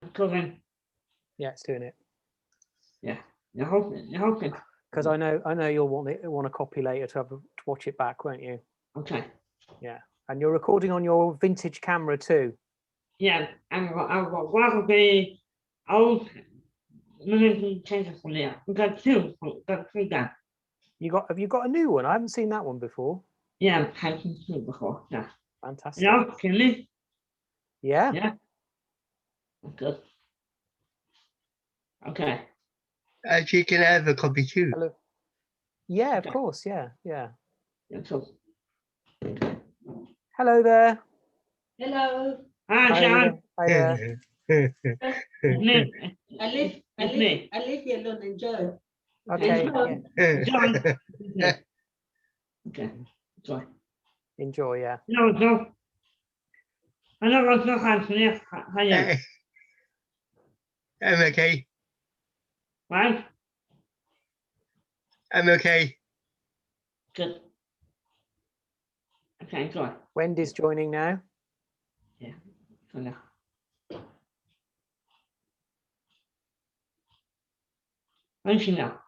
Recording. Yeah, it's doing it. Yeah. You're hoping. Because I know you'll want a copy later to watch it back, won't you? Okay. Yeah. And you're recording on your vintage camera too. Yeah, and I'll rather be old. Maybe change it from there. We got two done. Have you got a new one? I haven't seen that one before. Yeah, I've had two before. Yeah. Fantastic. Yeah, can you? Yeah. Yeah. Good. Okay. She can have a copy too. Hello. Yeah, Okay. of course. Yeah. Yeah, so. Hello there. Hello. Hi, John. Hi there. Me. I live here alone. Enjoy. Okay. Yeah. John. Okay. Sorry. Enjoy. Yeah. No. I know what's not happening. How you? I'm okay. Right? I'm okay. Good. Okay, sorry. Wendy's joining now. Yeah. So now. When's she now?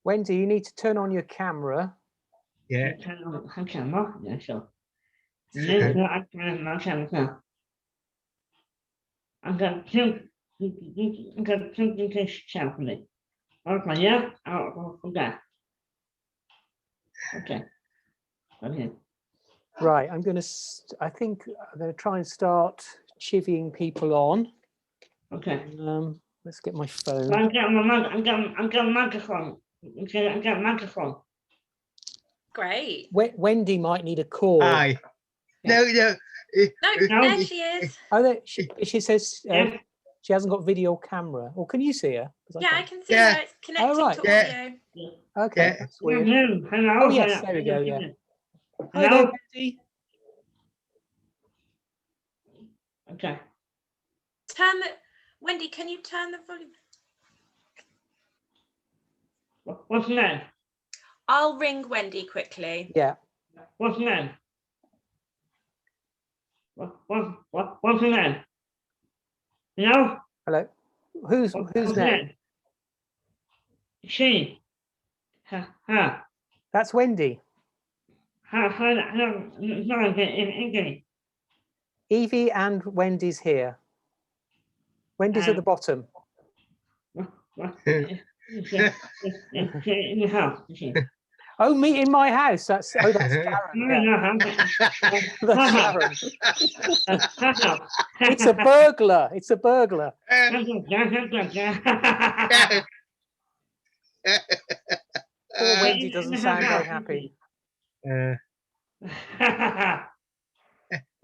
Wendy, you need to turn on your camera. Yeah. Turn on her camera. Yeah, sure. Yeah. No, I turn on my camera now. I'm going to this carefully. Okay, yeah? I'll forget. Okay. Okay. Right. I think I'm going to try and start chivying people on. Okay. Let's get my phone. I'm getting a microphone. I'm getting a microphone. Great. Wendy might need a call. Hi. No. No, No. there she is. Oh, she says Yeah. she hasn't got video camera. Or can you see her? 'Cause Yeah, I can't. can see Yeah. her. It's connected right. to Yeah. audio. Okay, Yeah. that's weird. Hello. Oh, yes, there we go, yeah. Hi there, Hello. Wendy. Okay. Wendy, can you turn the volume? What's the name? I'll ring Wendy quickly. Yeah. What's the name? What's the name? Hello? Hello. Who's What's the name? She. Her. That's Wendy. No, Evie and Wendy's here. Wendy's at the bottom. in the house. Oh, meet in my house. That's Sharon. Yeah. That's Sharon. It's a burglar. It's a burglar. Poor Wendy doesn't sound very happy.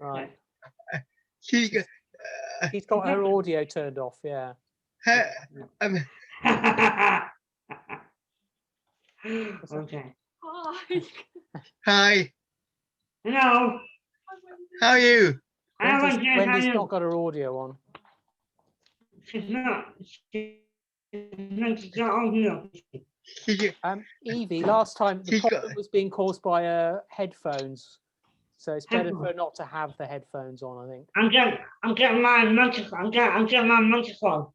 Right. She's got. She's got her audio turned off. Yeah. Okay. Hi. Hi. Hello. How are you? Wendy's not got her audio on. She's not. She's got audio. Evie, last time the She's got- problem was being caused by headphones, so it's better for her not to have the headphones on. I think. I'm getting my microphone. I'm getting my microphone.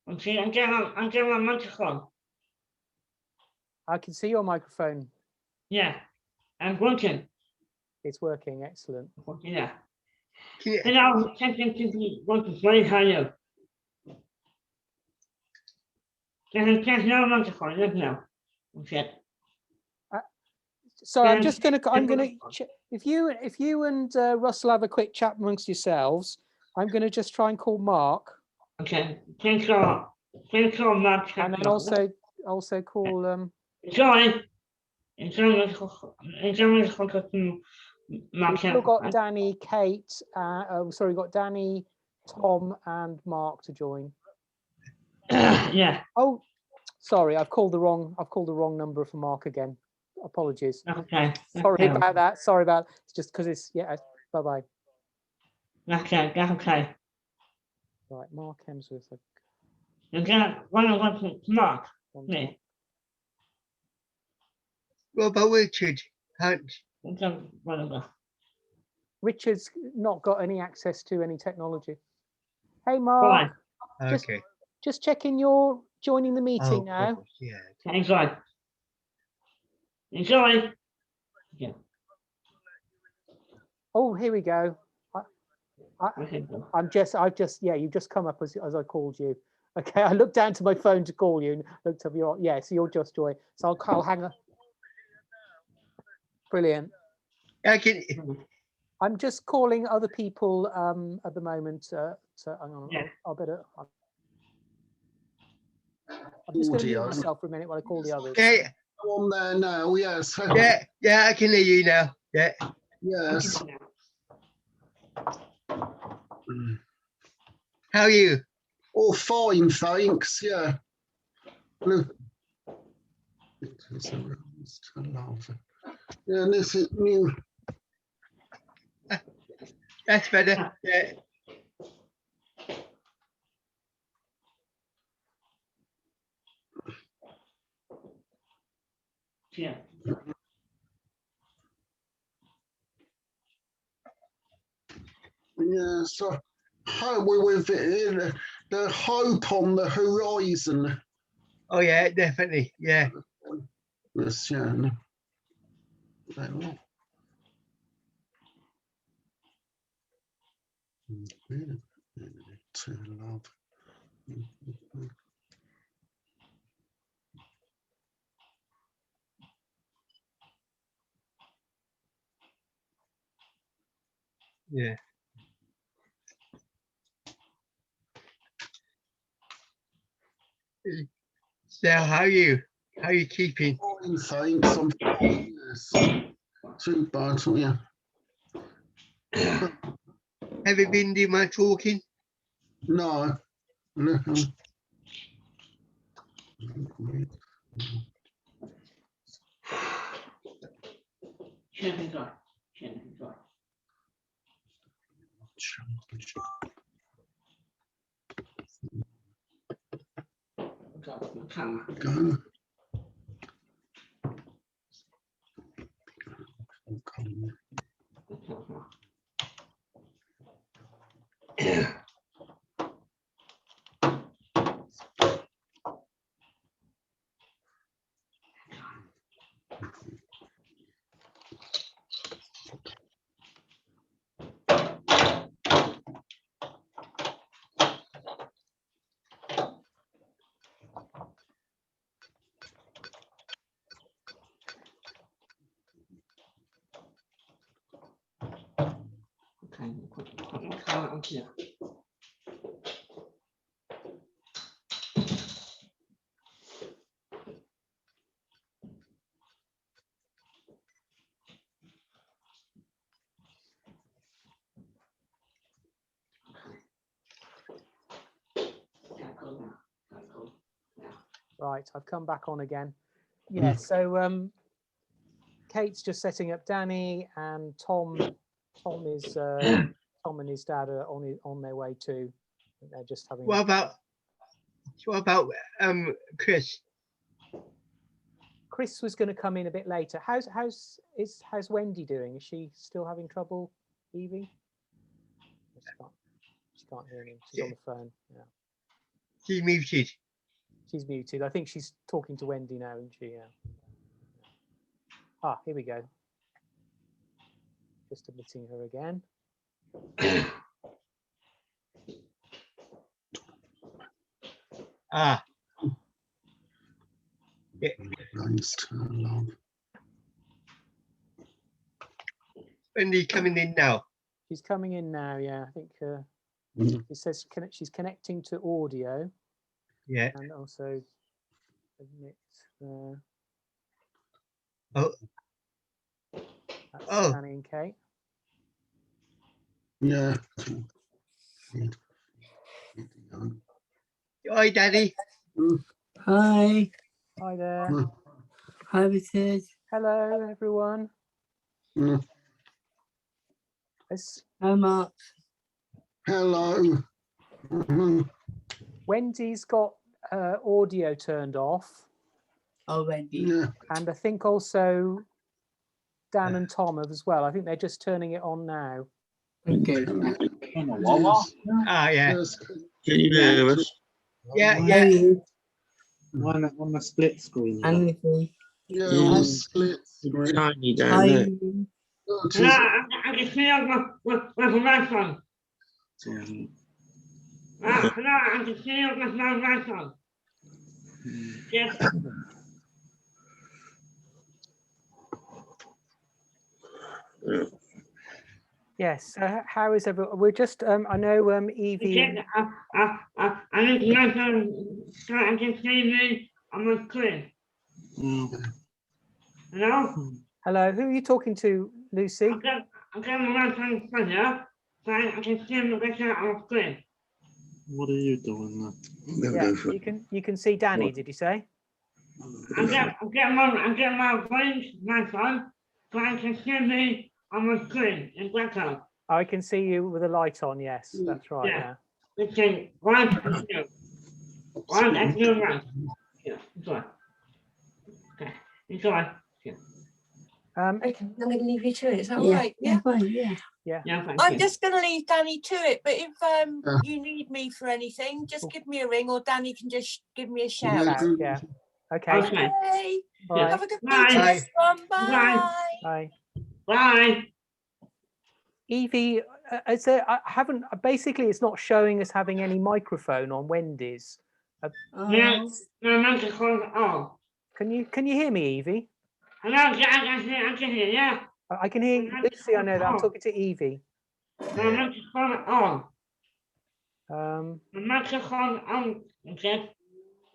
I'm getting my microphone. I can see your microphone. Yeah, I'm working. It's working. Excellent. Yeah. Yeah. Hello, technically want to play how you. There's no microphone, there's no. Okay. So I'm gonna if you and Russell have a quick chat amongst yourselves, I'm gonna just try and call Mark. Okay. Thanks for Mark. And then also call Enjoy. we've still got Danny, Kate, we've got Danny, Tom and Mark to join. Yeah. Oh, sorry, I've called the wrong number for Mark again. Apologies. Okay. Sorry about that. It's just because it's bye-bye. Okay, that's okay. Right, Mark Hemsworth. You get one Mark. Yeah. What about Richard Hunt? Whatever. Richard's not got any access to any technology. Hey, Mark, Fine. Just- Okay. just checking you're joining the Oh, meeting now. gosh, yeah. Enjoy. Enjoy. Yeah. Oh, here we go. I've just, yeah, you've just come up as I called you. Okay, I looked down to my phone to call you and looked up your, yeah, so you're just joy. So I'll hang up. Brilliant. I can. I'm just calling other people at the moment. So hang on, Yeah. I'll better. I'm just going to mute Audio. myself for a minute while I call the others. Yeah, On there now, yes. yeah, I can hear you now. Yeah. Yes. How are you? Oh, fine, thanks. Yeah. Look. Yeah, this is new. That's better. Yeah. Yeah. Yeah, so how we with the hope on the horizon. Oh, yeah, definitely. Yeah. Yes, yeah. No. To love. Yeah. So how are you? How are you keeping? Fine, thanks. I'm fine, yes. Too bad, yeah. Have you been doing much walking? No. No. Enjoy. Enjoy. Go. Okay, put my card on here. Right, I've come back on again. Yeah, so Kate's just setting up Danny, and Tom is Tom and his dad are on their way too. They're just having. What about Chris? Chris was going to come in a bit later. How's Wendy doing? Is she still having trouble leaving? She can't hear me. She's on the phone. Yeah. She's muted. She's muted. I think she's talking to Wendy now, isn't she? Yeah. Ah, here we go. Just admitting her again. Ah. Yeah. Nice to love. Wendy coming in now. She's coming in now. Yeah, I think it says she's connecting to audio. Yeah. And also admit. Oh. That's Oh. Danny and Kate. Yeah. Hi, Daddy. Hi, Hi there. hi Richard. Hello, everyone. Mm. It's Hi Mark. Hello. Mhm. Wendy's got audio turned off, Already. Yeah. and I think also Dan and Tom as well. I think they're just turning it on now. Okay. Ah, yeah. Yes. Can you hear us? Yeah, How are yeah. you? On the split screen. Anything? Yeah, Yeah. on split screen. Tiny How down are there. you? No, I can see you with the right one. No, I can see you with the right one. Yes. Yes. How is everyone? We're just. I know. Evie. Again, I need to know so I can see me on the screen. Hello? Hello. Who are you talking to, Lucy? I'm getting the right one for you, so I can see the picture on the screen. What are you doing there? Yeah. You can see Danny. Did you say? I'm getting my brain, my phone, so I can see me on the screen in background. I can see you with a light on. Yes, that's right. Yeah. Yeah. It's in one and two. One and two right. Yeah, enjoy. Okay, enjoy. Okay, I'm going to leave you to it. Is that all Yeah. right? Yeah. Fine. Yeah. Yeah, thank I'm you. just going to leave Danny to it. But if you need me for anything, just give me a ring, or Danny can just give me a shout. Yeah. Okay. Okay. Okay. All right. Have a good Bye. weekend, everyone. Bye. Bye. Bye. Bye. Evie, I haven't. Basically, it's not showing us having any microphone on Wendy's. Yeah, Oh, no microphone on. Can you hear me, Evie? Hello, I can hear you. I can hear you. Lucy, I know that. I'm talking to Evie. No microphone on. The microphone on. Okay.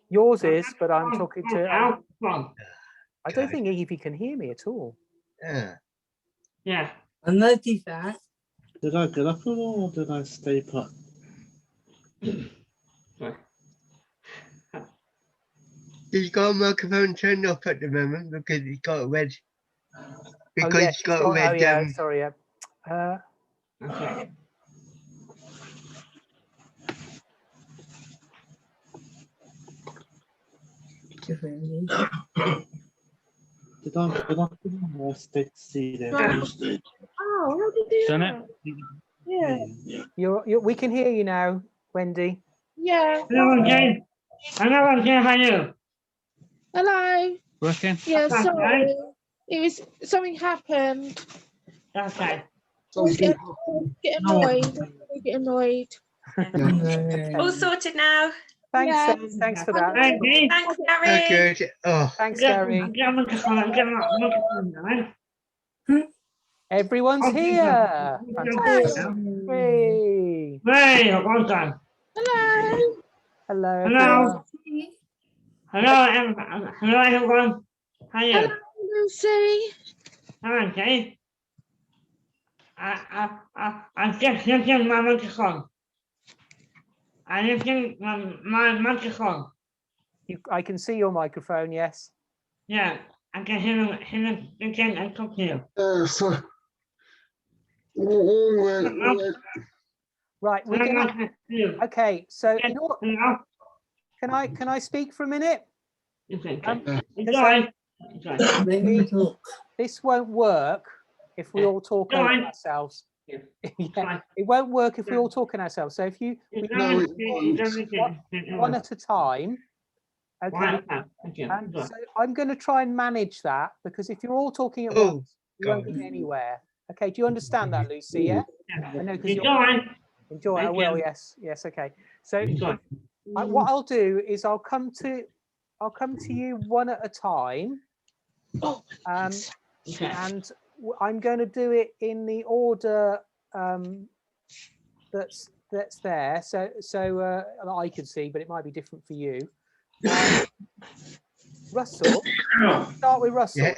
Yours is, but I'm talking to. Out. I don't think Evie can hear me at all. Yeah. I noticed that. Did I get up at all or did I stay put? He's got a microphone turned off at the moment because he's got a red. Because oh, yeah, he's got a red. Oh, yeah, sorry. Yeah. Okay. Did I get up or stay to see them? Oh, how did you do that? Yeah. We can hear you now, Wendy. Yeah. Hello again. Hello again. How are you? Hello. Working? Yeah, Okay. sorry. It was something happened. Okay. Get annoyed. Get annoyed. All sorted now. Thanks, Yeah. Thanks for that. Thank you. Thanks, Gary. Okay. Oh, Thanks, Gary. I'm getting microphone now. Everyone's Okay, here. so- Fantastic. Hey. Hey, well done. Hello. Hello. Hello. everyone. Hello, everyone. How are you? Hello, Lucy. Okay. I'm just using my microphone. I'm using my microphone. I can see your microphone. Yes. Yeah, I can hear him again and talk to you. So, Right. We're gonna. Okay. So you know what? Hello? Can I speak for a minute? Okay. Because, Enjoy. this won't work if we all talk Go over on. ourselves. Yeah. Yeah, it won't work if we all talk in ourselves. So if we one at a time. Okay. And so I'm going to try and manage that because if you're all talking at once, you won't get anywhere. Okay. Do you understand that, Lucy? Yeah. I know because enjoy. I will. Yes. Yes. Okay. So what I'll do is I'll come to you one at a time. And I'm going to do it in the order that's there, so that I can see, but it might be different for you. Russell, start with Russell.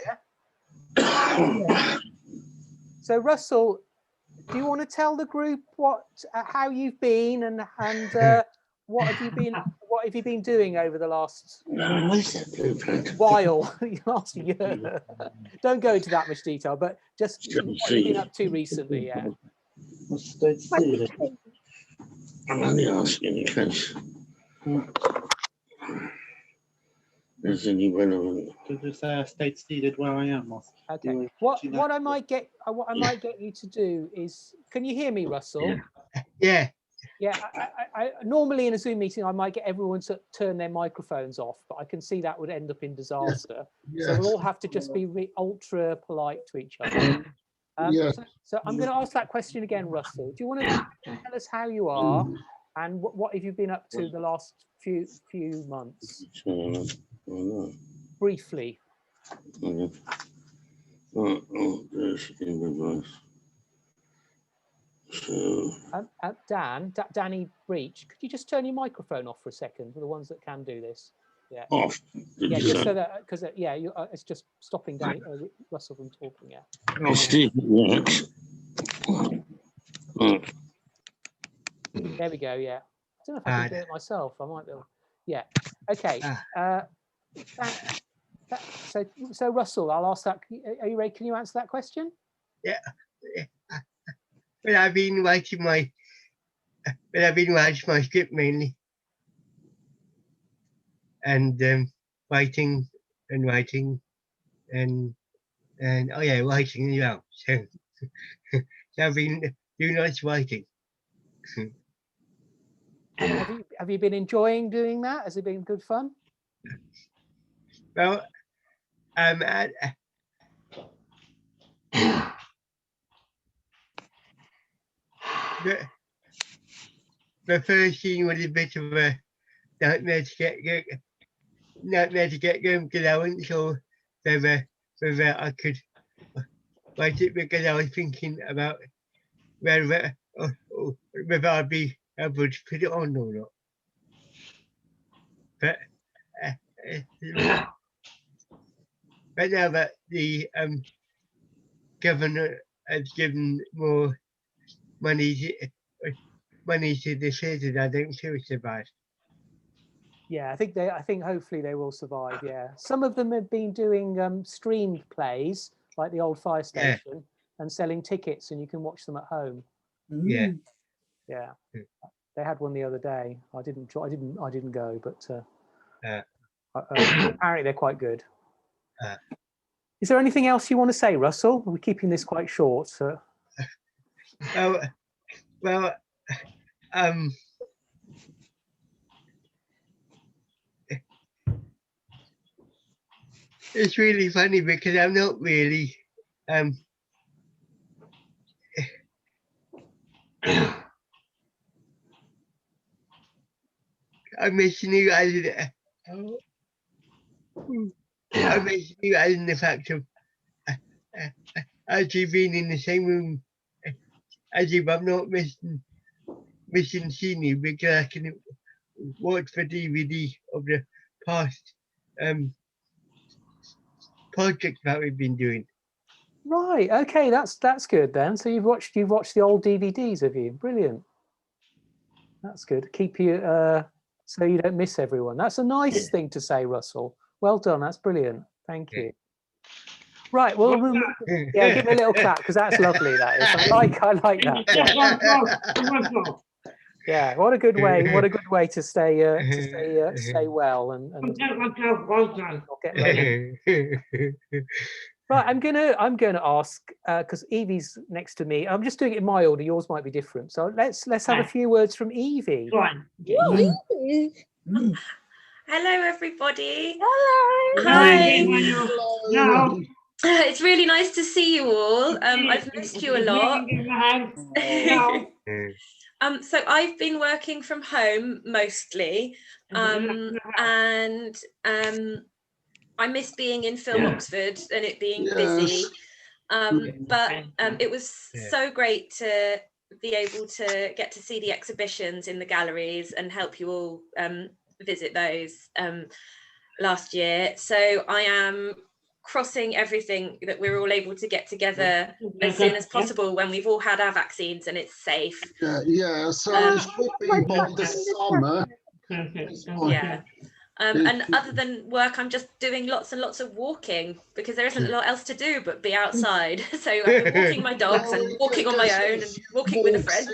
Yeah? So Russell, do you want to tell the group how you've been and what have you been doing over the last while, last year? Don't go into that much detail, but just what you've been up to recently. Yeah. I'm only asking in case. Is any relevant? Could you say I stayed seated where I am? Or Okay. do What I might get you to do is, can you hear me, Russell? Yeah. Yeah. I normally in a Zoom meeting I might get everyone to turn their microphones off, but I can see that would end up in disaster. So we'll all have to just be ultra polite to each other. So I'm going to ask that question again, Russell. Do you want to tell us how you are and what have you been up to the last few months? Briefly. Danny Breach, could you just turn your microphone off for a second for the ones that can do this? Yeah. Off. Yeah, just so that because it's just stopping Danny Russell from talking. Yeah. I'll see if it works. There we go. Yeah. I don't know if I can do it myself. I might be able. Yeah. Okay. So Russell, I'll ask that. Are you ready? Can you answer that question? Yeah. Well, I've been writing my script mainly, and writing and writing and oh yeah, writing as well. So, so I've been doing lots of writing. Have you been enjoying doing that? Has it been good fun? Well, the first scene was a bit of a nightmare to get going because I wasn't sure whether I could write it, because I was thinking about whether I'd be able to put it on or not. But now that the governor has given more money to the theatres, I don't feel so bad. Yeah, I think hopefully they will survive. Yeah, some of them have been doing streamed plays like the old fire station and selling tickets, and you can watch them at home. Yeah. Yeah. They had one the other day. I didn't go, but apparently they're quite good. Is there anything else you want to say, Russell? We're keeping this quite short. So. Well, it's really funny because I'm not really I'm missing you guys in the fact of actually being in the same room as you, but I'm not missing seeing you because I can watch the DVD of the past projects that we've been doing. Right. Okay. That's good then. So you've watched the old DVDs, have you? Brilliant. That's good. Keep you so you don't miss everyone. That's a nice thing to say, Russell. Well done. That's brilliant. Thank you. Right. Well, yeah, give me a little clap because that's lovely. That is. I like that. Yeah. What a good way. What a good way to stay well and not get lonely. Right, I'm gonna ask because Evie's next to me. I'm just doing it in my order. Yours might be different. So let's have a few words from Evie. Hello, everybody. Hello. Hi. It's really nice to see you all. I've missed you a lot. So I've been working from home mostly, and I miss being in Film Oxford and it being busy, but it was so great to be able to get to see the exhibitions in the galleries and help you all visit those last year. So I am crossing everything that we're all able to get together as soon as possible when we've all had our vaccines and it's safe. Yeah, so it should be by the summer. Yeah. And other than work, I'm just doing lots and lots of walking because there isn't a lot else to do but be outside. So I've been walking my dogs and walking on my own and walking with a friend.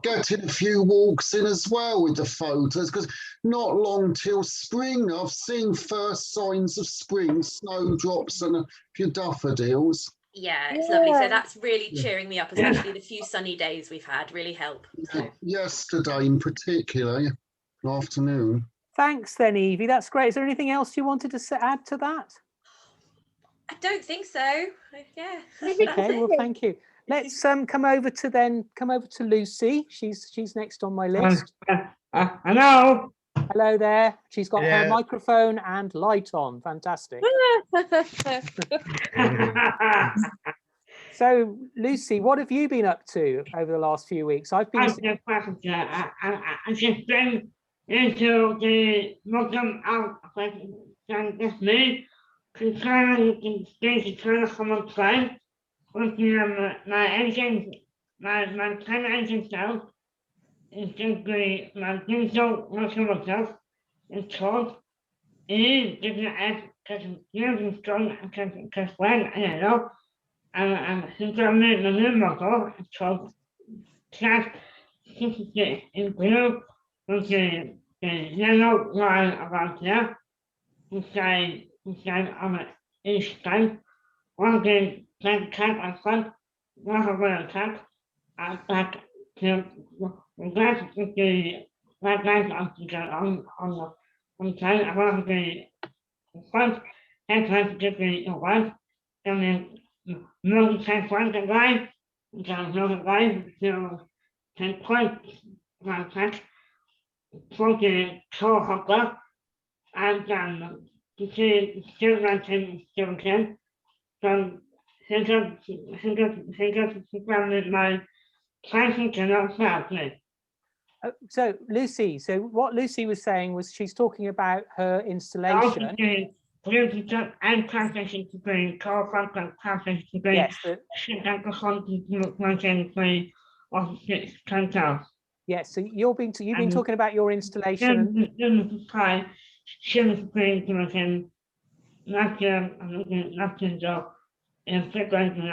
getting a few walks in as well with the photos, because not long till spring. I've seen first signs of spring, snowdrops and a few daffodils. Yeah, it's lovely. So Yeah. that's really cheering me up, especially the few sunny days we've had really help. So. Yesterday in particular, afternoon. Thanks then, Evie. That's great. Is there anything else you wanted to add to that? I don't think so. Yeah. Okay, well, thank you. Let's come over to Lucy. She's next on my list. Hello. Hello there. She's got her Yeah. microphone and light on. Fantastic. So, Lucy, what have you been up to over the last few weeks? I've been. I've just been into the welcome out this me to try and stay to try to come on play with my engine, my kind of engine cell is simply my digital working myself. It's called E because using strong because when I know and since I made the new model, it's called Class 66 in blue with the yellow line around here inside on the east side. One of the red cat at front, one of the cat at back to the glass with the red light on the side, one of the front headlights to the white, and then no tank one the line, there's no line to 10 points like that for the core hopper, and to see still ranking still can. So he got my classic cannot stop me. So, Lucy, so what Lucy was saying was she's talking about her installation. And translation to be core hopper, translation to be Yes, shit that the content to be of 6 counters. yes. So you've been talking about your installation. Last year job in February,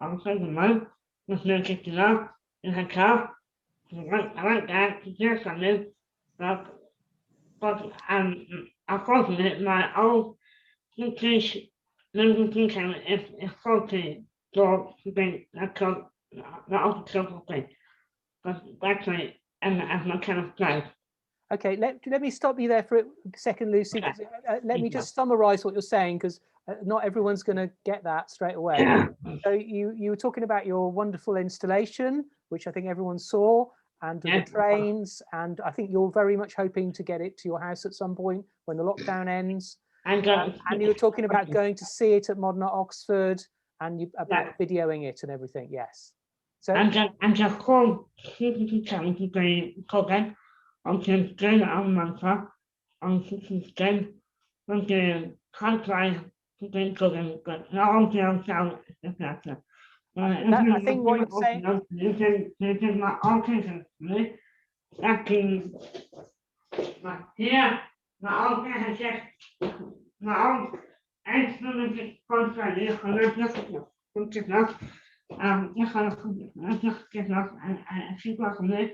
I'm second month, was no kitchen up in her car. I went down to do something, but unfortunately, my old English language camera is faulty, so I can't, the old thing. But actually, and as my kind of drive. Okay, let me stop you there for a second, Lucy. Let me just summarize what you're saying, because not everyone's going to get that straight away. So you were talking about your wonderful installation, which I think everyone saw, and the trains, and I think you're very much hoping to get it to your house at some point when the lockdown ends. And you were talking about going to see it at Modern Art Oxford, and about videoing it and everything. Yes. So and the whole coming to the program on the screen on my on the screen on the hotline to the program, but not on the outside. I think what you're saying. You can my alternative, that can here, my alternative, my own excellent contract, ich habe gesagt, ich war nicht,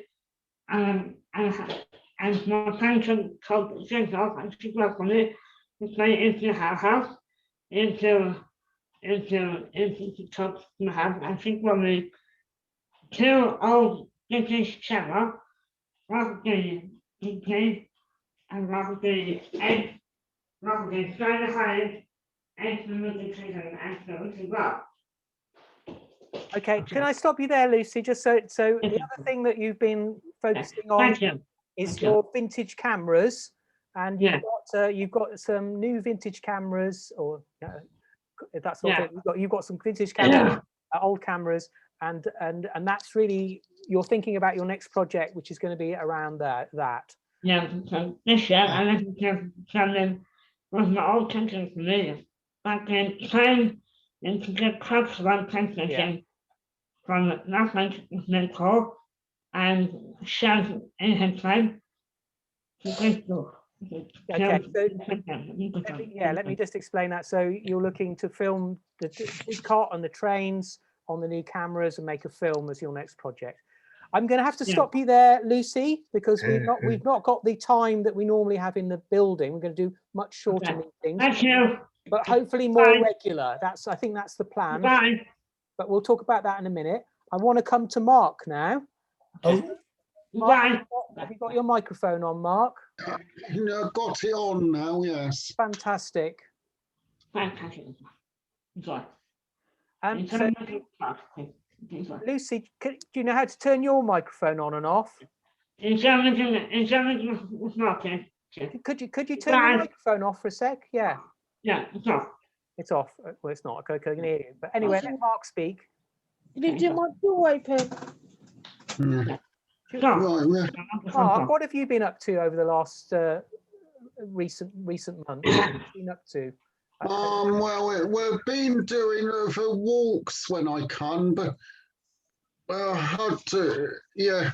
and my function called things off, and she was on it, to play into her house, into the top of the house, and she was me 2 old British camera, one of the UK, and one of the 8, one of the Shadowlight, 8mm and so as well. Okay, can I stop you there, Lucy? Just so the other thing that you've been focusing on is your vintage cameras, and you've got some new vintage cameras, or that's not it. You've got some vintage cameras, old cameras, and that's really, you're thinking about your next project, which is going to be around that. Yeah, so this year I listened to something with my old country familiar, but then trying into the crops one translation. From nothing mentor and shows in his time. Okay, so let me just explain that. So you're looking to film the cart and the trains on the new cameras and make a film as your next project. I'm going to have to Yeah. stop you there, Lucy, because we've not got the time that we normally have in the building. We're going to do much shorter Okay. meetings, Thank you. but hopefully more Bye. regular. I think that's the plan. Bye. But we'll talk about that in a minute. I want to come to Mark now. Oh. Mark, Bye. have you got your microphone on, Mark? Got it on now, yes. Fantastic. Fantastic. Good. So, Lucy, do you know how to turn your microphone on and off? Could you turn your microphone off for a sec? Yeah. Yeah, it's off. It's off. Well, it's not. I can hear you. But anyway, let Mark speak. Leave my door open. Mark, what have you been up to over the last recent months? What have you been up to? Well, we've been doing walks when I can, but I had to, I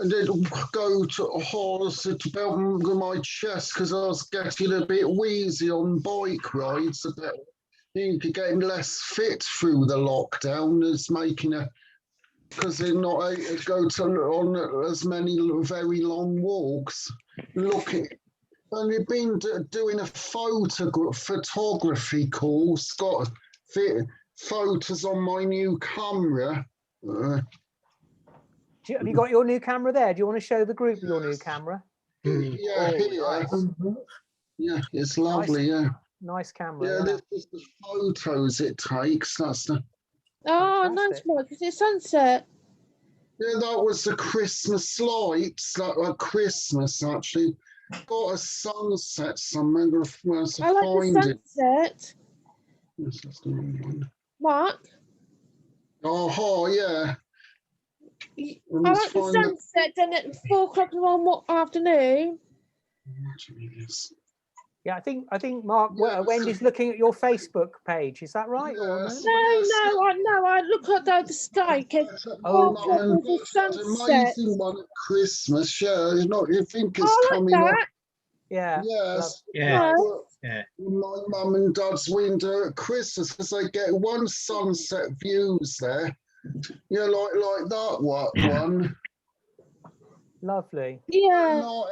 did go to a horse about my chest because I was getting a bit wheezy on bike rides. I think getting less fit through the lockdown is making because they're not able to go on as many very long walks. And you've been doing a photography course, got photos on my new camera. Have you got your new camera there? Do you want to show the group your new camera? Yeah, nice. Yeah, it's lovely, Nice camera. Yeah, this is the photos it takes. That's the. Oh, nice, Mark. Is it sunset? Yeah, that was the Christmas lights, like Christmas actually. Got a sunset somewhere. I like the sunset. Yes, that's the wrong one. Mark? Oh, yeah. I like the sunset done at 4 o'clock in the afternoon. Yeah, I think Mark, Wendy's looking at your Facebook page. Is that right? Or no? No, I look at the sky. The sunset. Amazing one at Christmas. Yeah, you think it's coming up. Yeah. Yes. Yeah. My mum and dad's window at Christmas because they get one sunset views there. Yeah, like that one. Lovely. Yeah. Not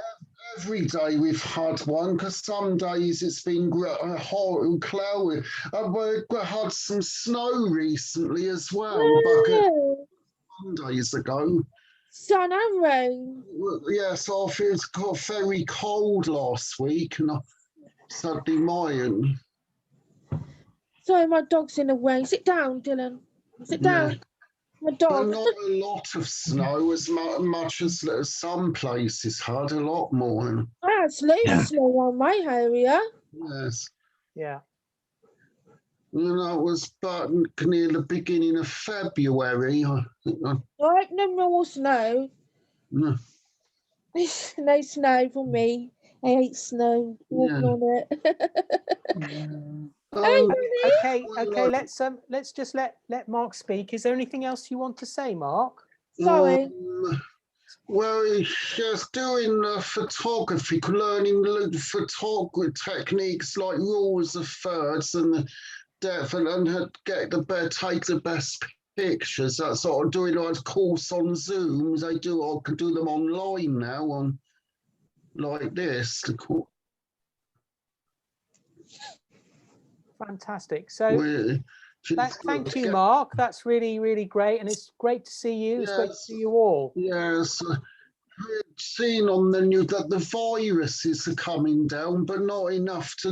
every day we've had one because some days it's been hot and cloudy. We had some snow recently as well, some days ago. Sun and rain. Yes, I feel it got very cold last week and I suddenly mine. Sorry, my dog's in the way. Sit down, Dylan. Sit down. Yeah. My dog. Not a lot of snow as much as some places had, a lot more. I had snow on my area. Yes. Yeah. It was back near the beginning of February. Right, no more snow. No. No snow for me. I hate snow. Walking on it. Okay. Let's just let Mark speak. Is there anything else you want to say, Mark? Sorry. Well, just doing photography, learning photography techniques like rules of thirds and the depth, and take the best pictures. That's sort of doing a course on Zoom. I can do them online now on like this. Fantastic. So thank you, Mark. That's really, really great. And it's great to see you. It's great to see you all. Yes. I've seen on the news that the viruses are coming down, but not enough to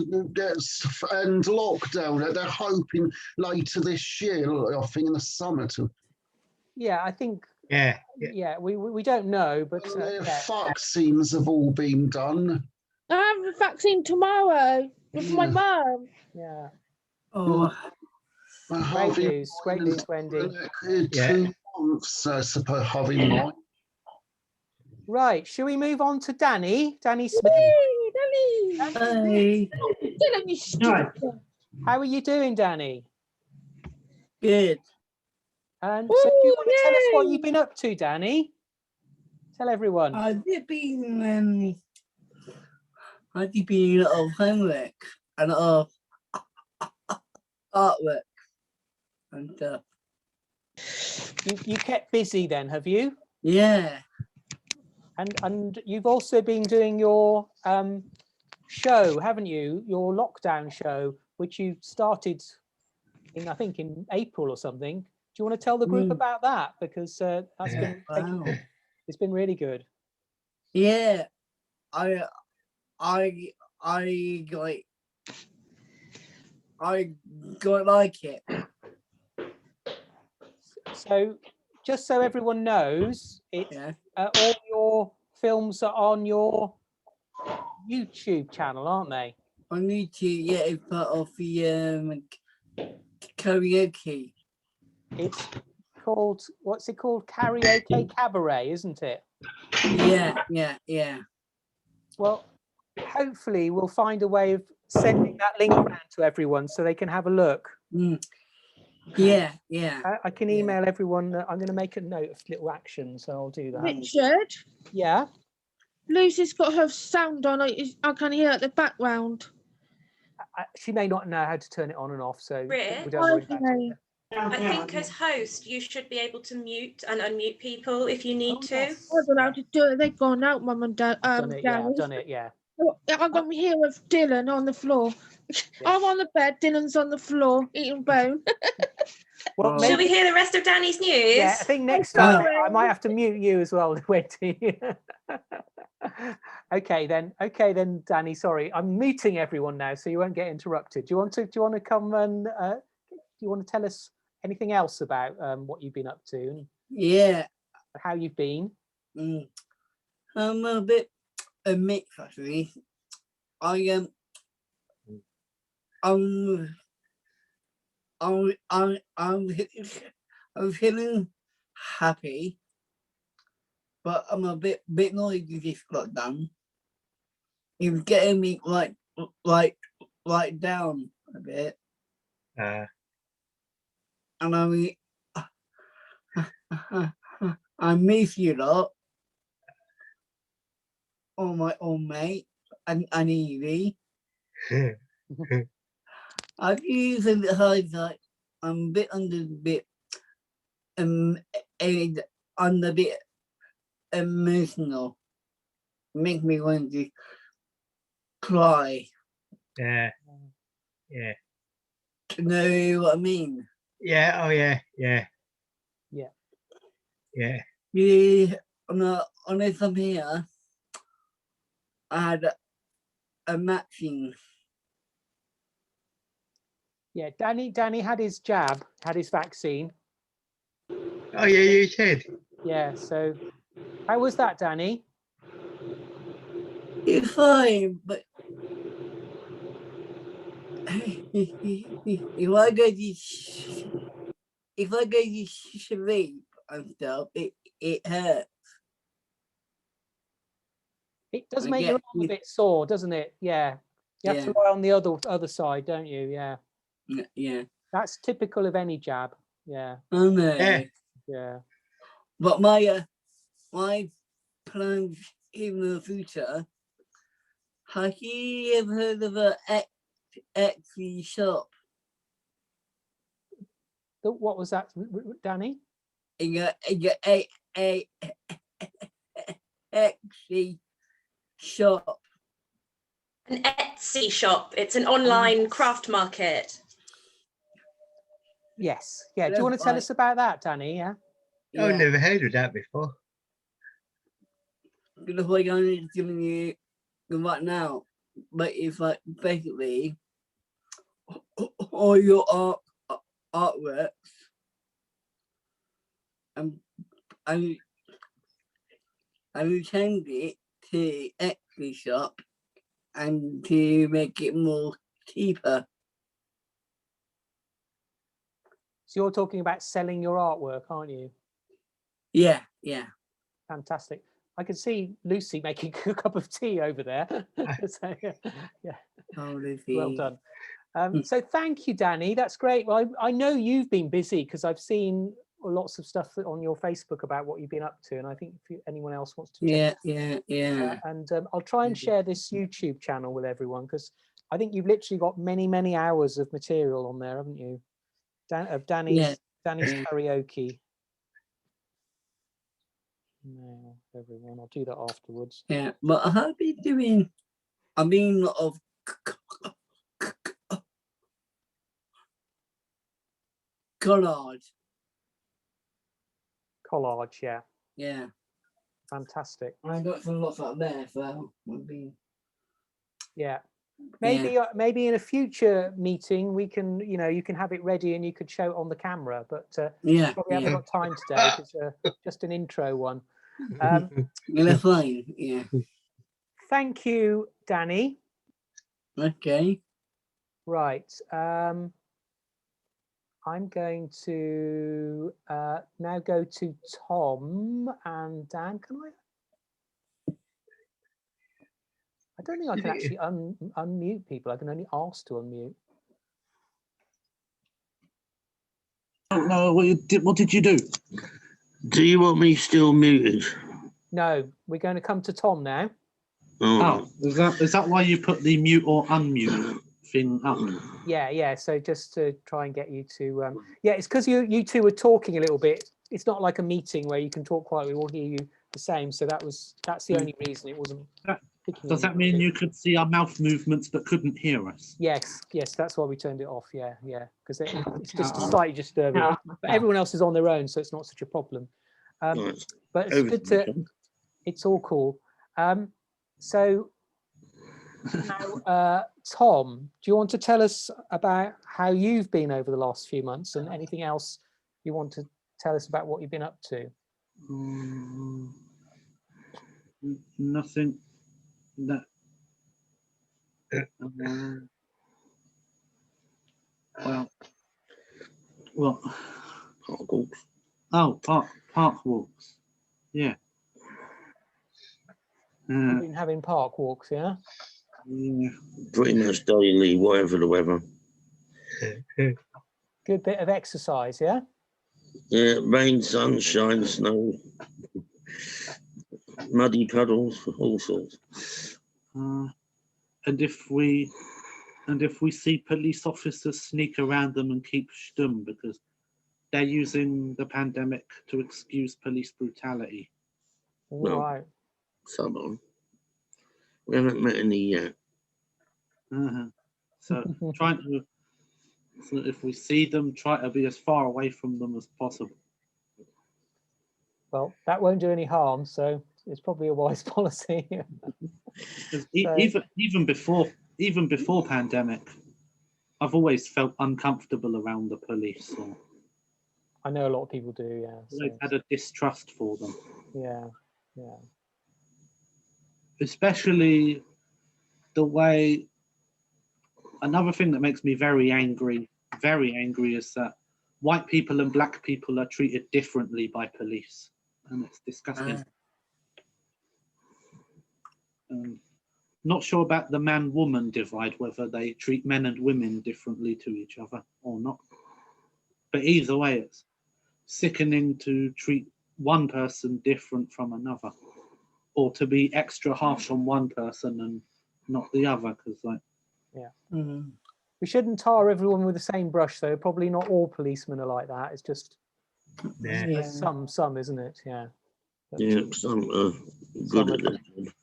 end lockdown. They're hoping later this year, I think in the summer to. Yeah, I think. Yeah. We don't know, but vaccines have all been done. I have a vaccine tomorrow with my mum. Yeah. Oh. Great news, Wendy. 2 months, I suppose, having mine. Right, shall we move on to Danny? Danny Smith. Danny. Dylan, you stupid. How are you doing, Danny? Good. And so do you want to tell us what you've been up to, Danny? Tell everyone. I've been a lot of homework and a lot of artwork and You kept busy then, have you? Yeah. And you've also been doing your show, haven't you? Your lockdown show, which you started in, I think, in April or something. Do you want to tell the group about that? Because that's been it's been really good. Yeah, I like it. So, just so everyone knows, it's all your films are on your YouTube channel, aren't they? On YouTube, yeah, it's part of the karaoke. It's called, what's it called? Karaoke Cabaret, isn't it? Yeah. Well, hopefully we'll find a way of sending that link around to everyone so they can have a look. Yeah. I can email everyone. I'm going to make a note of little actions, so I'll do that. Richard? Yeah? Lucy's got her sound on. I can hear at the background. She may not know how to turn it on and off, so Rich, we don't worry about it. I think as host, you should be able to mute and unmute people if you need to. I don't know how to do it. They've gone out, Mum and Dad. I've done it, yeah. I got me here with Dylan on the floor. I'm on the bed, Dylan's on the floor, eating bone. Well, shall we hear the rest of Danny's news? Yeah, I think next time I might have to mute you as well, Wendy. Okay then, Danny. Sorry, I'm muting everyone now, so you won't get interrupted. Do you want to come and do you want to tell us anything else about what you've been up to and how you've been? I'm a bit mixed actually. I'm feeling happy, but I'm a bit noisy this lockdown. It's getting me like down a bit. And I miss you lot. Oh my old mate and Evie. I've used a bit hard, like I'm a bit under the bit on a bit emotional. Make me want to cry. Yeah. You know what I mean? Yeah. Oh yeah. Yeah. On this up here, I had a vaccine. Yeah, Danny had his jab, had his vaccine. Oh yeah, you said. Yeah, so how was that, Danny? It's fine, but if I go to sleep and stuff, it hurts. It does make your arm a bit sore, doesn't it? Yeah. You have to lie on the other side, don't you? Yeah. Yeah. That's typical of any jab. Yeah. I know. Yeah. But my plans in the future. Have you ever heard of a Etsy shop? What was that, Danny? A Etsy shop. An Etsy shop. It's an online craft market. Yes. Yeah. Do you want to tell us about that, Danny? Yeah. I've never heard of that before. The way I'm giving you right now, but it's like basically all your artworks and you change it to Etsy shop and to make it more cheaper. So you're talking about selling your artwork, aren't you? Yeah. Fantastic. I can see Lucy making a cup of tea over there. So, yeah. Oh, Lucy. Well done. So thank you, Danny. That's great. Well, I know you've been busy because I've seen lots of stuff on your Facebook about what you've been up to, and I think if anyone else wants to check yeah. And I'll try and share this YouTube channel with everyone because I think you've literally got many hours of material on there, haven't you? Danny's karaoke. Now, everyone, I'll do that afterwards. Yeah, but I have been doing a lot of collage. Collage, yeah. Yeah. Fantastic. I got some lots up there, so would be. Yeah. Maybe in a future meeting we can, you can have it ready and you could show it on the camera, but probably haven't got time today because just an intro one. Fine. Yeah. Thank you, Danny. Okay. Right. I'm going to now go to Tom and Dan. Can I don't think I can actually unmute people. I can only ask to unmute. I don't know what did you do? Do you want me still muted? No, we're going to come to Tom now. Oh, is that why you put the mute or unmute thing up? Yeah. So just to try and get you to, it's because you two were talking a little bit. It's not like a meeting where you can talk quietly. We'll hear you the same. So that's the only reason it wasn't. Does that mean you could see our mouth movements but couldn't hear us? Yes. That's why we turned it off. Yeah. Because it's just slightly disturbing. But everyone else is on their own, so it's not such a problem. But it's good to. It's all cool. So now, Tom, do you want to tell us about how you've been over the last few months and anything else you want to tell us about what you've been up to? Nothing. Well, park walks. Oh, park walks. Yeah. You've been having park walks, yeah? Yeah. Pretty much daily, whatever the weather. Good bit of exercise, yeah? Yeah, rain, sunshine, snow, muddy puddles, all sorts. And if we see police officers sneak around them and keep stum because they're using the pandemic to excuse police brutality. Well, right. Some of them. We haven't met any yet. So so if we see them, try to be as far away from them as possible. Well, that won't do any harm, so it's probably a wise policy. Even before pandemic, I've always felt uncomfortable around the police. So I know a lot of people do, yeah. I've had a distrust for them. Yeah. Especially the way. Another thing that makes me very angry is that white people and black people are treated differently by police, and it's disgusting. Not sure about the man-woman divide, whether they treat men and women differently to each other or not. But either way, it's sickening to treat one person different from another, or to be extra harsh on one person and not the other, because we shouldn't tar everyone with the same brush, though. Probably not all policemen are like that. It's just some, isn't it? Yeah. But some are good at it.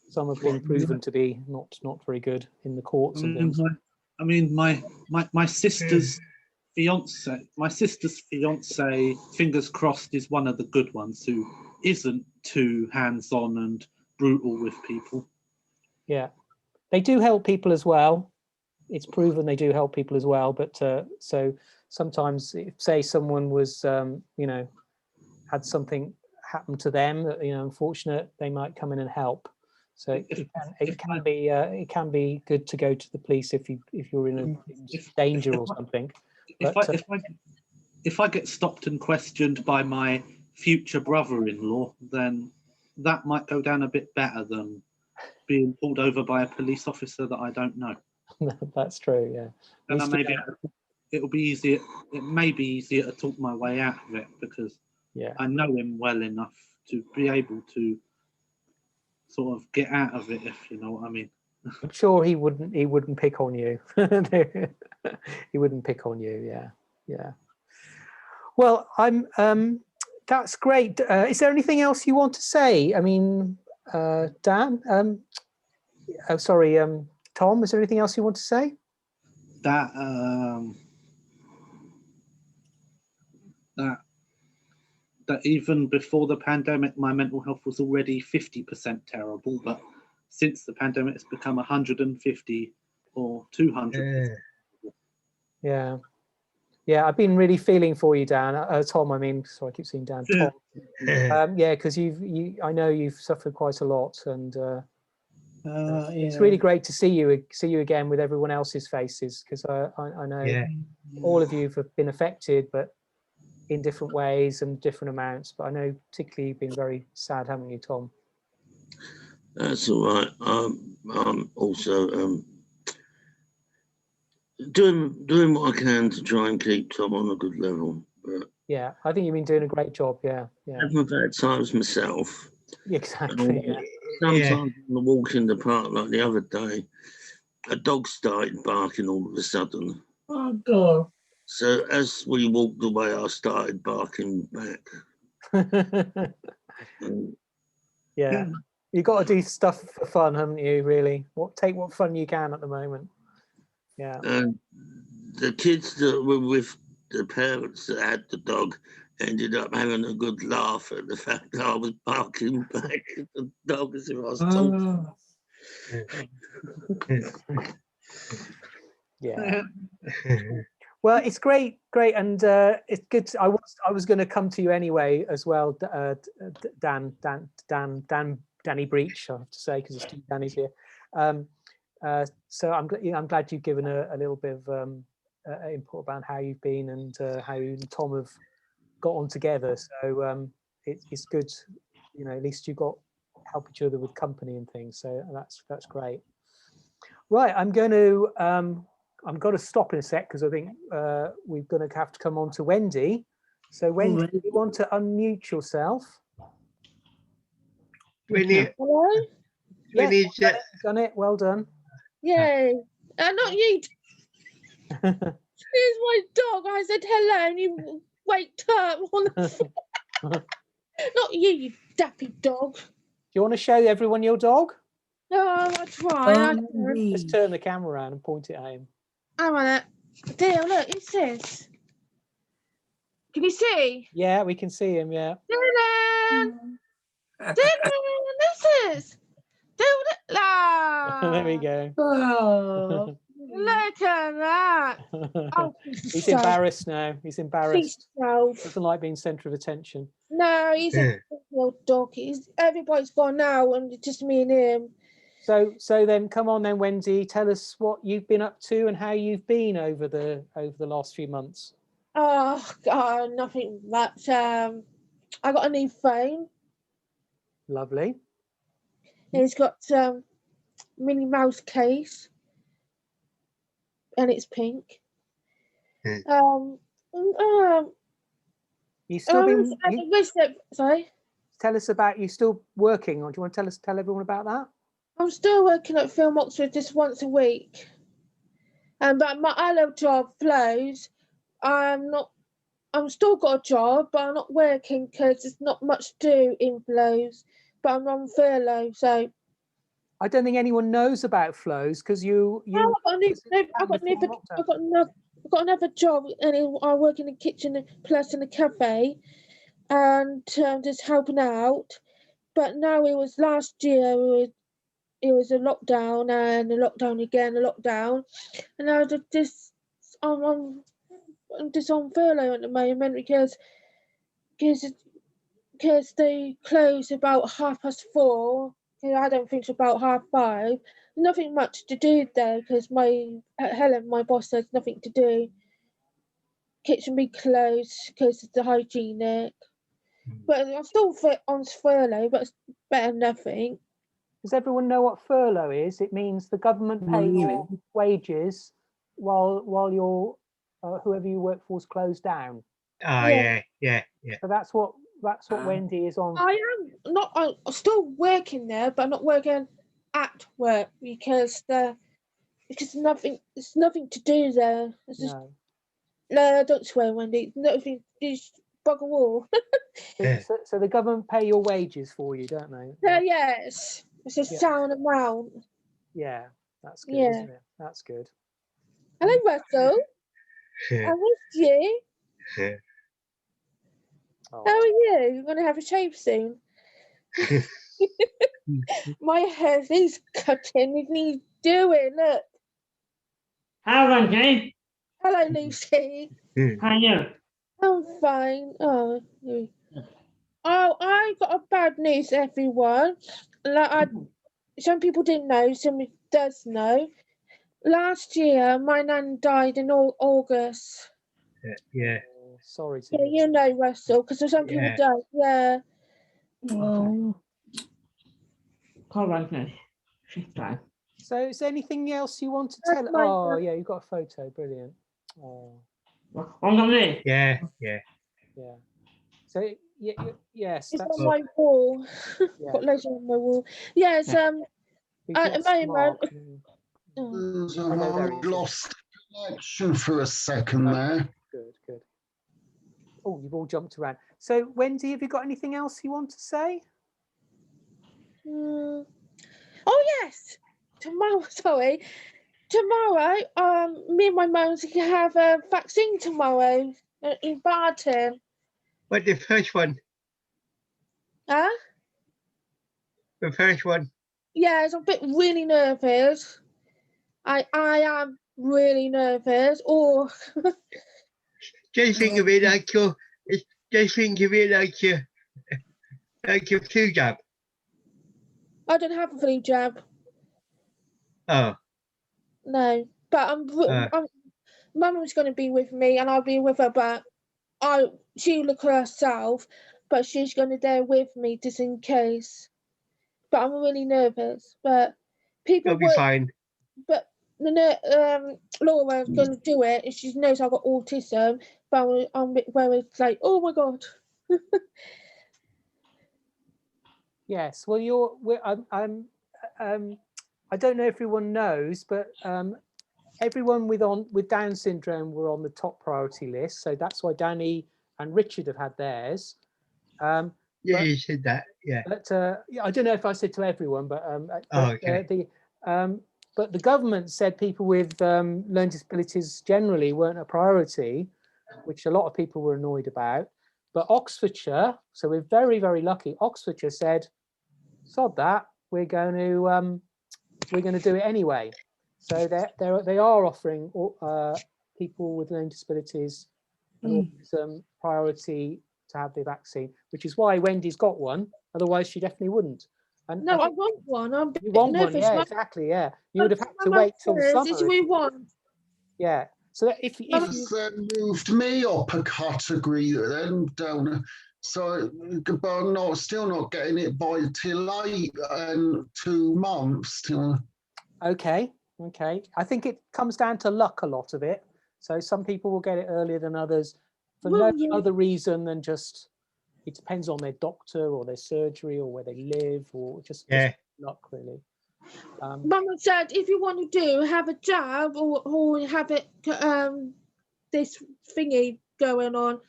Some have been proven to be not very good in the courts and things. I mean, my sister's fiance. My sister's fiance, fingers crossed, is one of the good ones who isn't too hands-on and brutal with people. Yeah, they do help people as well. It's proven they do help people as well. But so sometimes, if say someone was, had something happen to them that unfortunate, they might come in and help. So it can be good to go to the police if you're in danger or something. If I get stopped and questioned by my future brother-in-law, then that might go down a bit better than being pulled over by a police officer that I don't know. That's true, yeah. And it'll be easier. It may be easier to talk my way out of it because I know him well enough to be able to sort of get out of it, if you know what I mean. I'm sure he wouldn't pick on you. He wouldn't pick on you, yeah. Well, I'm That's great. Is there anything else you want to say? I mean, Dan, oh, sorry, Tom, is there anything else you want to say? That even before the pandemic, my mental health was already 50% terrible, but since the pandemic, it's become 150 or 200. Yeah. Yeah, I've been really feeling for you, Dan. Tom, I mean, sorry, I keep saying Dan. Tom. Yeah, because I know you've suffered quite a lot, and it's really great to see you again with everyone else's faces, because I know all of you have been affected, but in different ways and different amounts. But I know particularly you've been very sad, haven't you, Tom? That's all right. I'm also doing what I can to try and keep Tom on a good level. But yeah, I think you've been doing a great job. Yeah. I've had times myself. Exactly. Sometimes on the walk in the park, like the other day, a dog started barking all of a sudden. Oh God. So as we walked away, I started barking back. Yeah. You've got to do stuff for fun, haven't you, really? Take what fun you can at the moment. Yeah. And the kids that were with the parents that had the dog ended up having a good laugh at the fact that I was barking back at the dog as if I was talking. Yeah. Well, it's great, and it's good. I was going to come to you anyway as well, Danny Breach, I have to say, because it's two Danny's here. So I'm glad you've given a little bit of input about how you've been and how you and Tom have got on together. So it's good, at least you got help each other with company and things. So that's great. Right, I'm going to stop in a sec because I think we're going to have to come on to Wendy. So Wendy, you want to unmute yourself? Hello? Yes, done it. Well done. Yay. Not you. Here's my dog. I said hello and you waked up on the floor. Not you, you dappy dog. Do you want to show everyone your dog? No, I'll try. Just turn the camera around and point it at him. Hang on it. Dear, look, it says. Can you see? Yeah, we can see him, yeah. Dylan! Dylan, this is. Dylan! There we go. Oh, look at that. Oh, he's embarrassed now. He's embarrassed. Doesn't like being centre of attention. No, he's a little dog. Everybody's gone now, and it's just me and him. So then, come on then, Wendy. Tell us what you've been up to and how you've been over the last few months. Oh God, nothing much. I got a new phone. Lovely. It's got Minnie Mouse case, and it's pink. You still been? Sorry. Tell us about you still working, or do you want to tell everyone about that? I'm still working at Film Oxford just once a week, but my other job flows. I'm still got a job, but I'm not working because there's not much to do in flows. But I'm on furlough, so. I don't think anyone knows about flows because I've got another job, and I work in the kitchen plus in the cafe, and just helping out. But now it was last year. It was a lockdown and a lockdown again, a lockdown, and I just I'm just on furlough at the moment because they close about 4:30. I don't think it's about 5:30. Nothing much to do there because Helen, my boss, says nothing to do. Kitchen be closed because it's the hygienic. But I'm still on furlough, but it's better than nothing. Does everyone know what furlough is? It means the government pays your wages while your whoever you work for is closed down. Oh yeah. So that's what Wendy is on. I'm still working there, but I'm not working at work because it's nothing to do there. No, don't swear, Wendy. Nothing. bugger all. So the government pay your wages for you, don't they? Yes, it's a sound amount. Yeah, that's good, Yeah. isn't it? That's good. Hello, Russell. I missed you. Oh. How are you? You're gonna have a shave soon. My hair needs cutting. It needs doing. Look. Hello, Jane. Hello, Lucy. How are you? I'm fine. Oh, I got a bad news, everyone. Like some people didn't know, some does know. Last year, my nan died in August. Yeah. Sorry to Yeah, hear you know, Russell, because some people Yeah. don't. Yeah. Oh. Come on, Jane. She's fine. So is there anything else you want to That's tell? my Oh, nan. yeah, you've got a photo. Brilliant. Oh, On me. Yeah. yeah. So yes, It's that's on my wall. yeah. Got loads on my wall. Yes. We've At lost the moment. Mark. I lost connection for a second there. Good. Oh, you've all jumped around. So Wendy, have you got anything else you want to say? Oh yes. Tomorrow, sorry. Tomorrow, me and my mum's gonna have a vaccine tomorrow in Barton. What the first one? Huh? The first one. Yes, I'm a bit really nervous. I am really nervous. Oh. Just think of it like your. Just think of it like your flu jab. I don't have a flu jab. Oh. No, but Mum was going to be with me, and I'll be with her. But she'll look at herself, but she's going to there with me just in case. But I'm really nervous. But people You'll be fine. But Laura's going to do it, and she knows I've got autism. But I'm where it's like, oh my god. Yes. Well, I don't know if everyone knows, but everyone with Down syndrome were on the top priority list. So that's why Danny and Richard have had theirs. Yeah, you said that. Yeah. But I don't know if I said to everyone, but okay. But the government said people with learning disabilities generally weren't a priority, which a lot of people were annoyed about. But Oxfordshire, so we're very, very lucky. Oxfordshire said, "Sod that, we're going to do it anyway." So they are offering people with learning disabilities and autism priority to have the vaccine, which is why Wendy's got one. Otherwise, she definitely wouldn't. And no, I want one. I'm a bit you want nervous. one, yeah, exactly, yeah. You would have had to wait till summer. This we want. Yeah. So that if you then moved me up a category then down. So, but I'm still not getting it by till late and 2 months. Okay. I think it comes down to luck, a lot of it. So some people will get it earlier than others for no other reason than just it depends on their doctor or their surgery or where they live or just luck, really. Mama said if you want to have a jab or have it this thingy going on,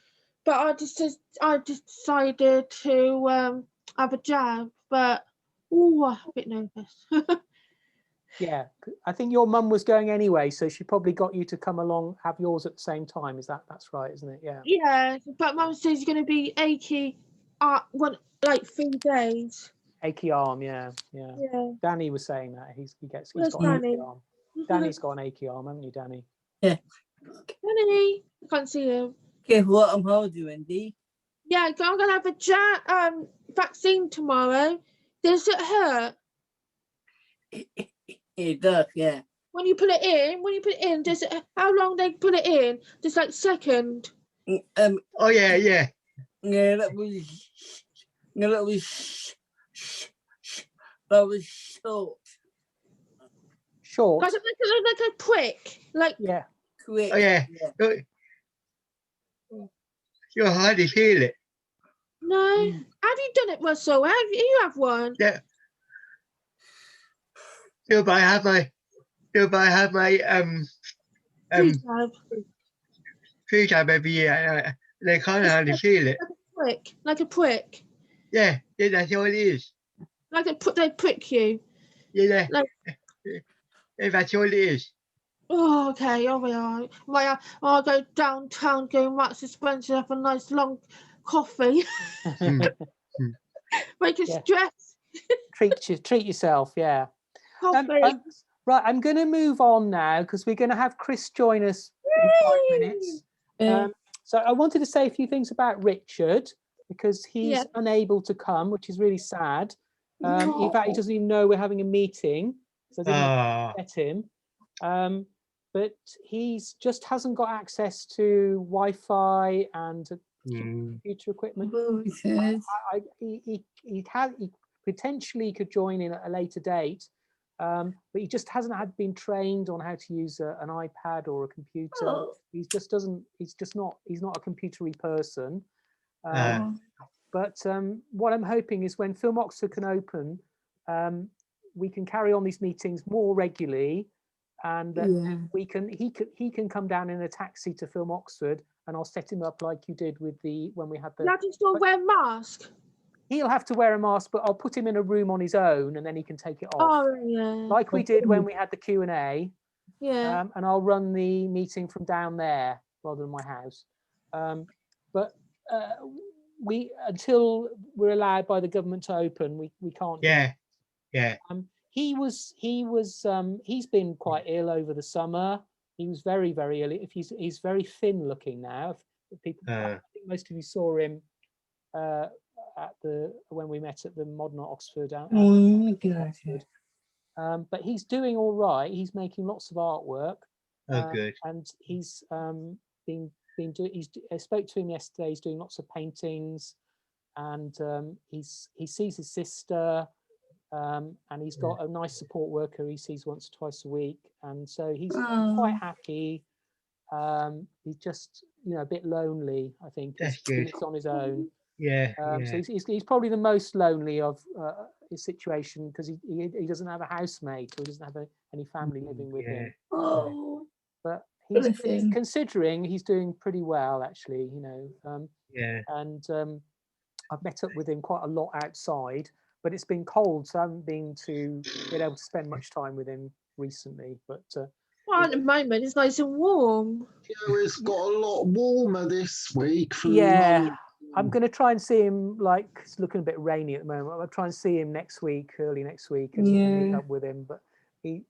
but I just decided to have a jab, but I'm a bit nervous. Yeah, I think your mum was going anyway, so she probably got you to come along, have yours at the same time. That's right, isn't it? Yeah. Yeah, but Mum says you're going to be achy, like 3 days. Achy arm, yeah. Danny was saying that he's got an achy arm. Danny's got an achy arm, haven't you, Danny? Yeah. Danny, I can't see him. Okay, what I'm holding, Wendy. Yeah, I'm gonna have a vaccine tomorrow. Does it hurt? It does, yeah. When you put it in, does it? How long they put it in? Just like second. Oh yeah. Yeah, that was short. Short. Like a prick. Like quick. Oh yeah. You'll hardly feel it. No. Have you done it, Russell? You have one? Yeah. But I have my flu jab every year. they can't hardly feel it. Like a prick. Yeah, that's all it is. Like they prick you. Yeah, Like, that's all it is. oh, okay, all right. Right, I'll go downtown, go Marks and Spencer, have a nice long coffee. Make it stress. Treat yourself, yeah. Coffee. Right, I'm going to move on now because we're going to have Chris join us in 5 minutes. So I wanted to say a few things about Richard because he's unable to come, which is really sad. In fact, he doesn't even know we're having a meeting, so I didn't get him. But he's just hasn't got access to Wi-Fi and computer equipment. He potentially could join in at a later date, but he just hasn't been trained on how to use an iPad or a computer. He's not a computery person. But what I'm hoping is when Film Oxford can open, we can carry on these meetings more regularly, and he can come down in a taxi to Film Oxford, and I'll set him up like you did with when we had the. Now just don't wear a mask. He'll have to wear a mask, but I'll put him in a room on his own, and then he can take it off. Oh yeah. Like we did when we had the Q&A. Yeah. And I'll run the meeting from down there rather than my house. But until we're allowed by the government to open, we can't. Yeah. He's been quite ill over the summer. He was very, very ill. He's very thin looking now. I think most of you saw him when we met at the Modern Oxford. Oxford. But he's doing all right. He's making lots of artwork. Good. And he's been doing. I spoke to him yesterday. He's doing lots of paintings, and he sees his sister, and he's got a nice support worker he sees once or twice a week, and so he's quite happy. He's just a bit lonely. I think he's on his own. So he's probably the most lonely of his situation because he doesn't have a housemate or he doesn't have any family living with him. But he's considering he's doing pretty well actually, and I've met up with him quite a lot outside, but it's been cold, so I haven't been able to spend much time with him recently. But well, at the moment it's nice and warm. Yeah, it's got a lot warmer this week. I'm going to try and see him. Like it's looking a bit rainy at the moment. I'll try and see him early next week, and meet up with him. But he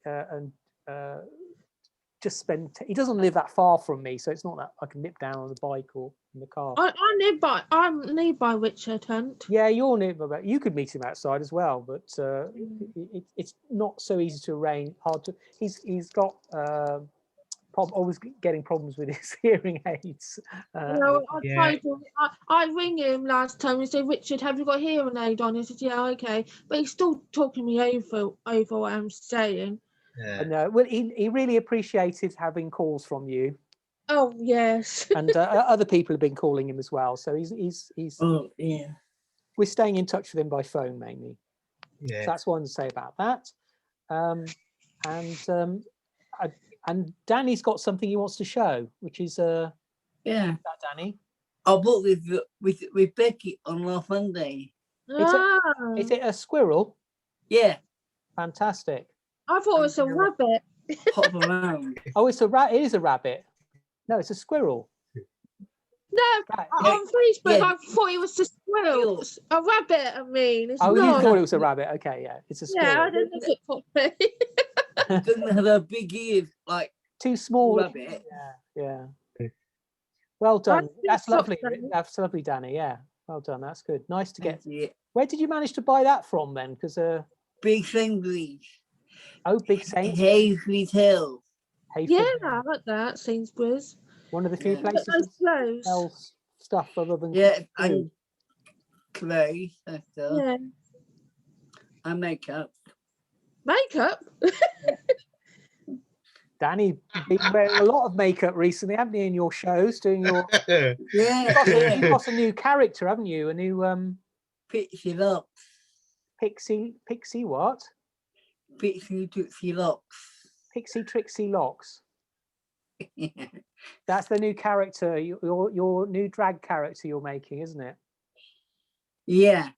just spend. He doesn't live that far from me, so it's not that I can nip down on the bike or in the car. I'm nearby Richard Hunt. Yeah, you're nearby. You could meet him outside as well, but it's not so easy to arrange. Hard to. He's got. Always getting problems with his hearing aids. I ring him last time and say, Richard, have you got a hearing aid on? He said, yeah, okay. But he's still talking me over what I'm saying. I know. Well, he really appreciated having calls from you. Oh, yes. And other people have been calling him as well. So he's. Oh, yeah. We're staying in touch with him by phone mainly. Yeah. So that's one to say about that. And Danny's got something he wants to show, which is Danny. I bought with Becky on last Monday. Is it a squirrel? Yeah. Fantastic. I thought it was a rabbit. Hop around. Oh, it's a rat. It is a rabbit. No, it's a squirrel. No, on Facebook I thought it was a squirrel. A rabbit, I mean. It's you not. thought it was a rabbit. Okay, yeah. It's a squirrel. Yeah, I didn't look it properly. Doesn't have a big ears like too small. Rabbit. Yeah. Well done. That's lovely. That's lovely, Danny. Yeah. Well done. That's good. Nice to get. Where did you manage to buy that from then? Because Big Sainsbury's. Oh, Big Sainsbury's. Hayfleet Hill. Yeah, I like that. Sainsbury's. One of the few places that sells stuff other than and clothes and stuff. Yeah. And makeup. Makeup? Danny, you've been wearing a lot of makeup recently, haven't you, in your shows, doing your... Yeah. You've got a new character, haven't you? A new... Pixie Locks. Pixie what? Pixie Trixie Locks. Pixie Trixie Locks. That's the new character, your new drag character you're making, isn't it? Yeah.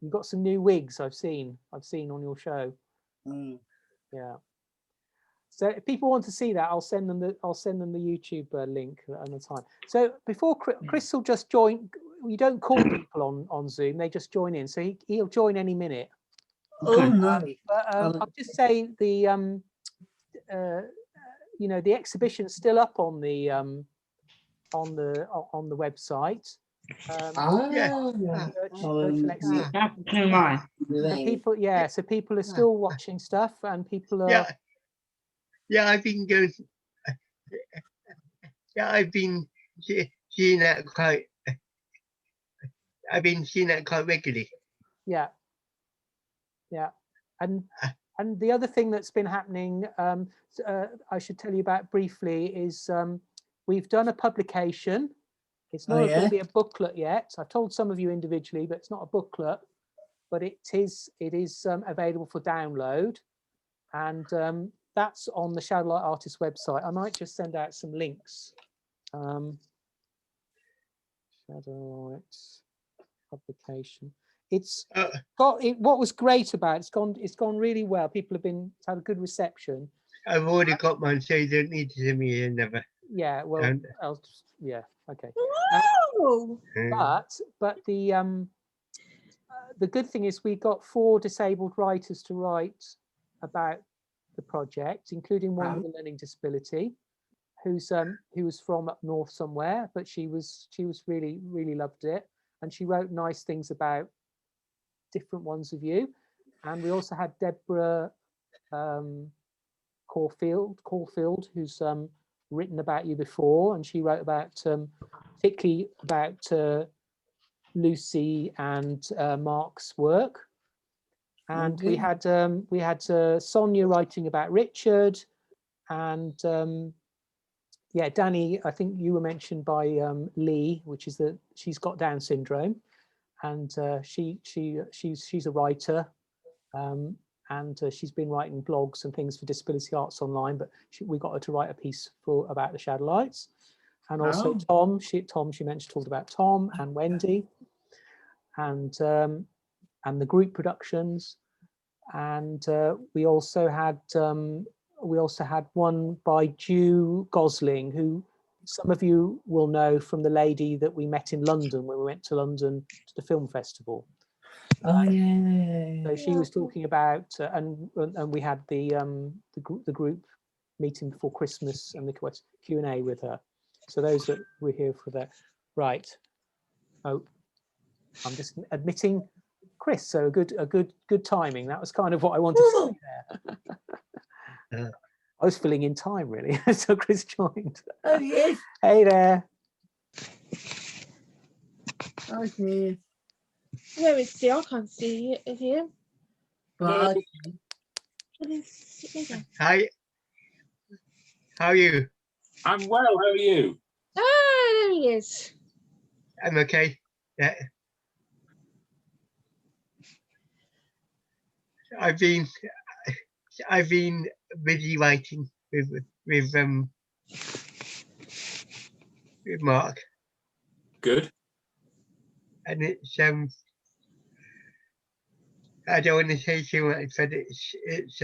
You've got some new wigs I've seen on your show. Yeah. So if people want to see that, I'll send them the YouTube link at a time. So before Chris will just join. You don't call people on Zoom; they just join in. So he'll join any minute. Oh no! But I'll just say the the exhibition's still up on the website. Virtual exhibition. So people, so people are still watching stuff, and people are. I've been going. I've been seeing that quite. I've been seeing that quite regularly. Yeah, and the other thing that's been happening, I should tell you about briefly, is we've done a publication. It's not going to be a booklet yet. I've told some of you individually, but it's not a booklet. But it is available for download, and that's on the Shadowlight Artist website. I might just send out some links. Shadowlight publication. It's got it. What was great about it's gone really well. People have had a good reception. I've already got mine, so you don't need to send me another. Yeah, well, I'll just, okay. But the good thing is we got 4 disabled writers to write about the project, including one with a learning disability, who was from up north somewhere, but she really loved it, and she wrote nice things about different ones of you. And we also had Deborah Caulfield, who's written about you before, and she wrote about particularly about Lucy and Mark's work. And we had Sonia writing about Richard, and Danny, I think you were mentioned by Lee, which is that she's got Down syndrome, and she's a writer, and she's been writing blogs and things for Disability Arts Online, but we got her to write a piece about the Shadowlights. And also Tom, she mentioned, talked about Tom and Wendy, and the group productions, and we also had one by Jew Gosling, who some of you will know from the lady that we met in London when we went to London to the film festival. So she was talking about, and we had the group meeting before Christmas and the Q&A with her. So those that were here for that, right? Oh, I'm just admitting Chris. So good timing. That was kind of what I wanted to say there. I was filling in time really, so Chris joined. Oh yes. Hey there. Okay. Where is he? I can't see him. Bye. Hi. How are you? I'm well. How are you? Ah, there he is. I'm okay. Yeah. I've been busy writing with Mark. Good. And it's I don't want to say too much, but it's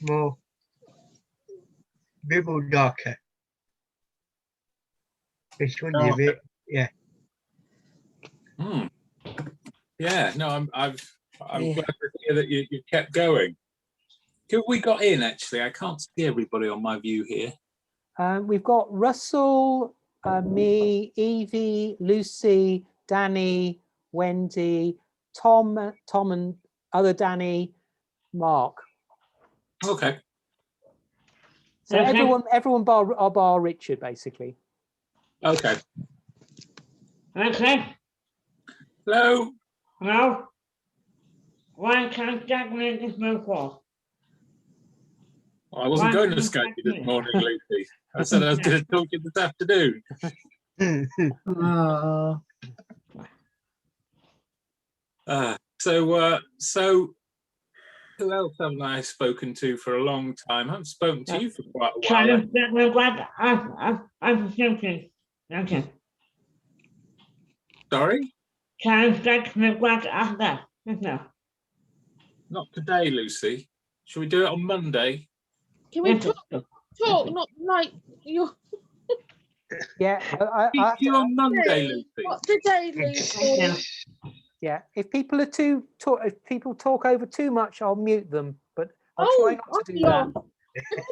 more bit more darker. This one is a bit, yeah. Yeah, no, I'm glad to hear that you kept going. Who have we got in actually? I can't see everybody on my view here. We've got Russell, me, Evie, Lucy, Danny, Wendy, Tom and other Danny, Mark. Okay. So everyone bar Richard, basically. Okay. Okay. Hello. Hello. Why can't Jack make this move for? I wasn't going to Skype you this morning, Lucy. I said I was going to talk to you this afternoon. So Who else haven't I spoken to for a long time? I haven't spoken to you for quite a while. Karen, we're glad I've spoken. Okay. Sorry? Karen's back, we're glad to ask that. No. Not today, Lucy. Shall we do it on Monday? Can we talk, not like you? Yeah, Speak to you on Monday, Lucy. Not today, Lucy. Yeah, if people talk over too much, I'll mute them. But I'll try not to do that.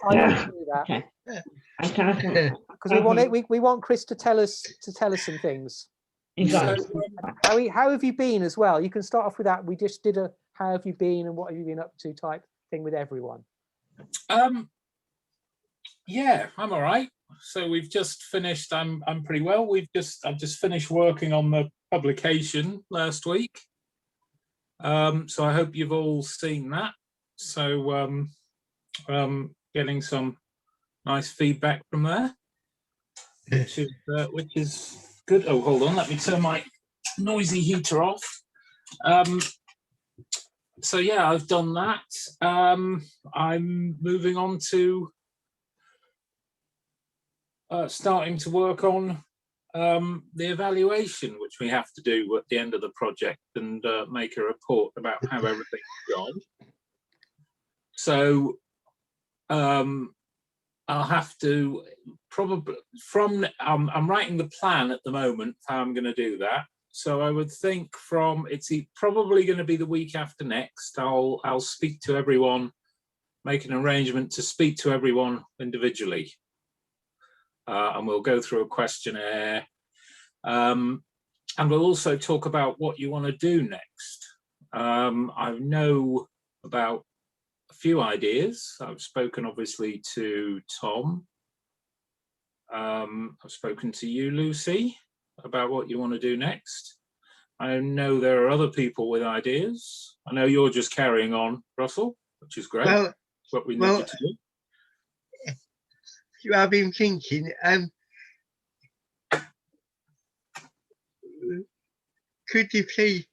I don't do that because we want Chris to tell us some things. So, how have you been as well? You can start off with that. We just did a how have you been and what have you been up to type thing with everyone. Yeah, I'm all right. So we've just finished. I'm pretty well. I've just finished working on the publication last week. So I hope you've all seen that. So getting some nice feedback from there, which is good. Oh, hold on. Let me turn my noisy heater off. So yeah, I've done that. I'm moving on to starting to work on the evaluation, which we have to do at the end of the project and make a report about how everything's gone. So I'll have to probably I'm writing the plan at the moment how I'm going to do that. So I would think it's probably going to be the week after next. I'll speak to everyone, make an arrangement to speak to everyone individually. And we'll go through a questionnaire. And we'll also talk about what you want to do next. I know about a few ideas. I've spoken obviously to Tom. I've spoken to you, Lucy, about what you want to do next. I know there are other people with ideas. I know you're just carrying on, Russell, which is great. Well, what we need you to do. I've been thinking, could you please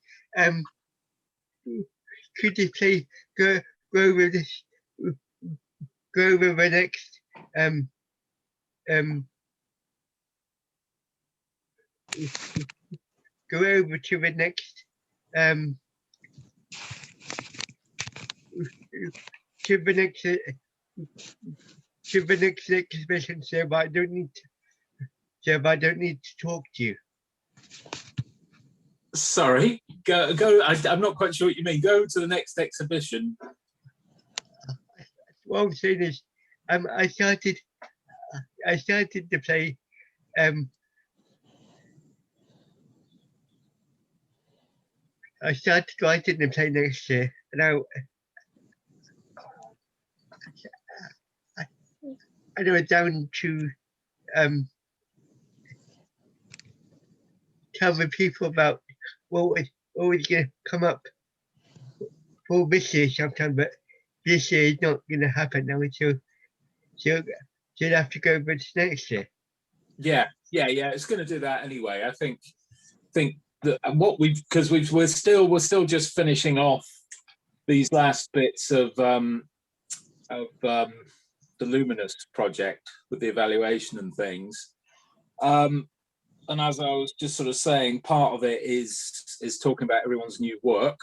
go over this, go over the next go over to the next exhibition, so I don't need to talk to you. Sorry, go. I'm not quite sure what you mean. Go to the next exhibition. What I'm saying is, I started to play. I started writing the play next year, and I know down to tell the people about what was going to come up for this year sometime, but this year is not going to happen now. So you'll have to go for next year. Yeah. It's going to do that anyway. I think that what we're still just finishing off these last bits of the Luminous project with the evaluation and things. And as I was just sort of saying, part of it is talking about everyone's new work.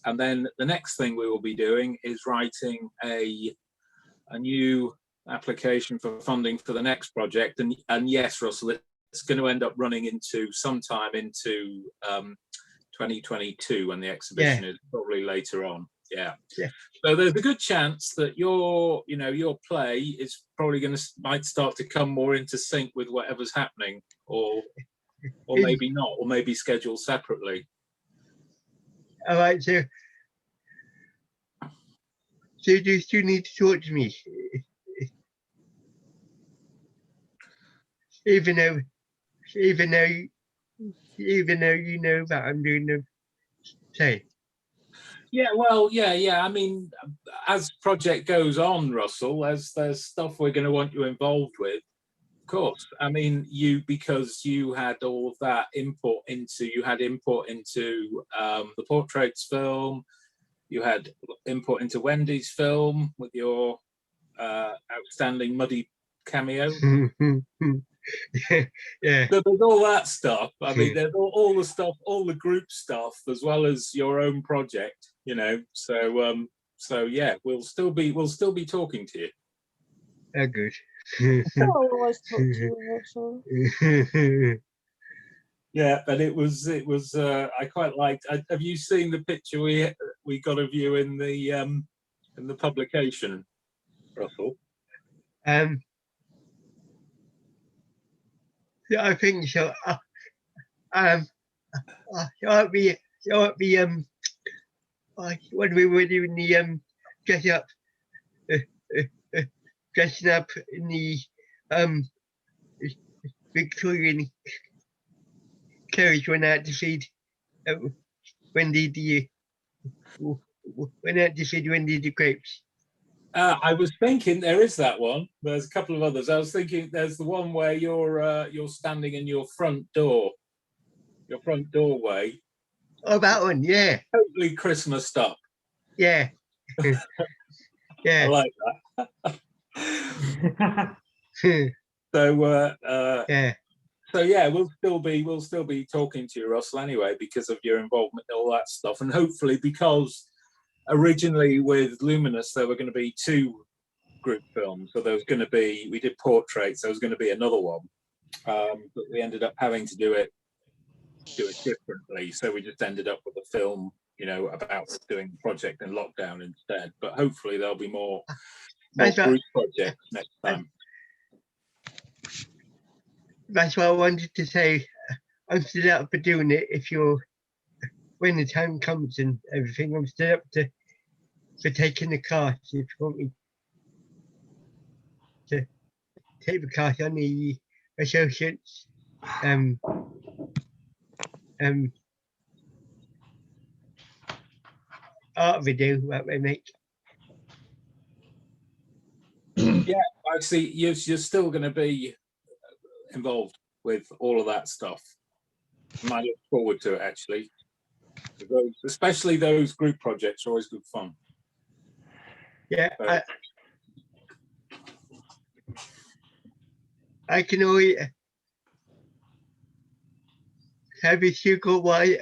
And then the next thing we will be doing is writing a new application for funding for the next project. And yes, Russell, it's going to end up running into sometime into 2022 when the exhibition is probably later on. Yeah. So there's a good chance that your play is probably might start to come more into sync with whatever's happening, or maybe not, or maybe scheduled separately. All right, so you still need to talk to me, even though you know that I'm doing the play. Yeah, well, yeah. I mean, as project goes on, Russell, as there's stuff we're going to want you involved with, of course. I mean, because you had all of that input into the portraits film, You had input into Wendy's film with your outstanding muddy cameo. Yeah. So there's all that stuff. I mean, there's all the stuff, all the group stuff, as well as your own project. You know, so yeah, we'll still be talking to you. Oh, good. I'll always talk to you, Russell. Yeah, and it was I quite liked. Have you seen the picture we got of you in the publication, Russell? Yeah, I think so. When we were doing the dressing up in the Victorian carriage went out to feed Wendy the grapes. I was thinking there is that one. There's a couple of others. I was thinking there's the one where you're standing in your front doorway. Oh, that one, yeah. Totally Christmased up. Yeah. Yeah. I like that. So yeah. So yeah, we'll still be talking to you, Russell, anyway, because of your involvement in all that stuff, and hopefully because originally with Luminous there were going to be 2 group films, so there was going to be, we did portraits, there was going to be another one, but we ended up having to do it differently, so we just ended up with a film, you know, about doing the project in lockdown instead. But hopefully there'll be more group projects next time. That's what I wanted to say. I'm still up for doing it when the time comes and everything. I'm still up for taking the class if you want me to take the class on the associates art video that they make. Yeah, I see. You're still going to be involved with all of that stuff. I might look forward to it, actually. Especially those group projects are always good fun. Yeah, so, I can always have you still got what I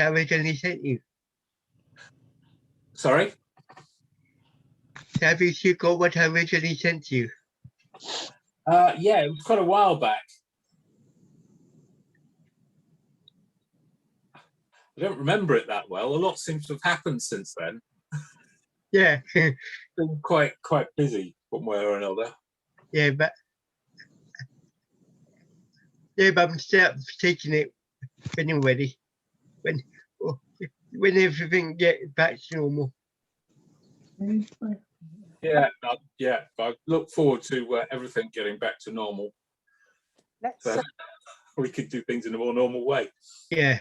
originally sent you? Sorry? Have you still got what I originally sent you? Yeah, it was quite a while back. I don't remember it that well. A lot seems to have happened since then. Yeah. Been quite busy one way or another. Yeah, but I'm still taking it when you're ready. When everything gets back to normal. Yeah, yeah. I look forward to everything getting back to normal. So we could do things in a more normal way. Yeah.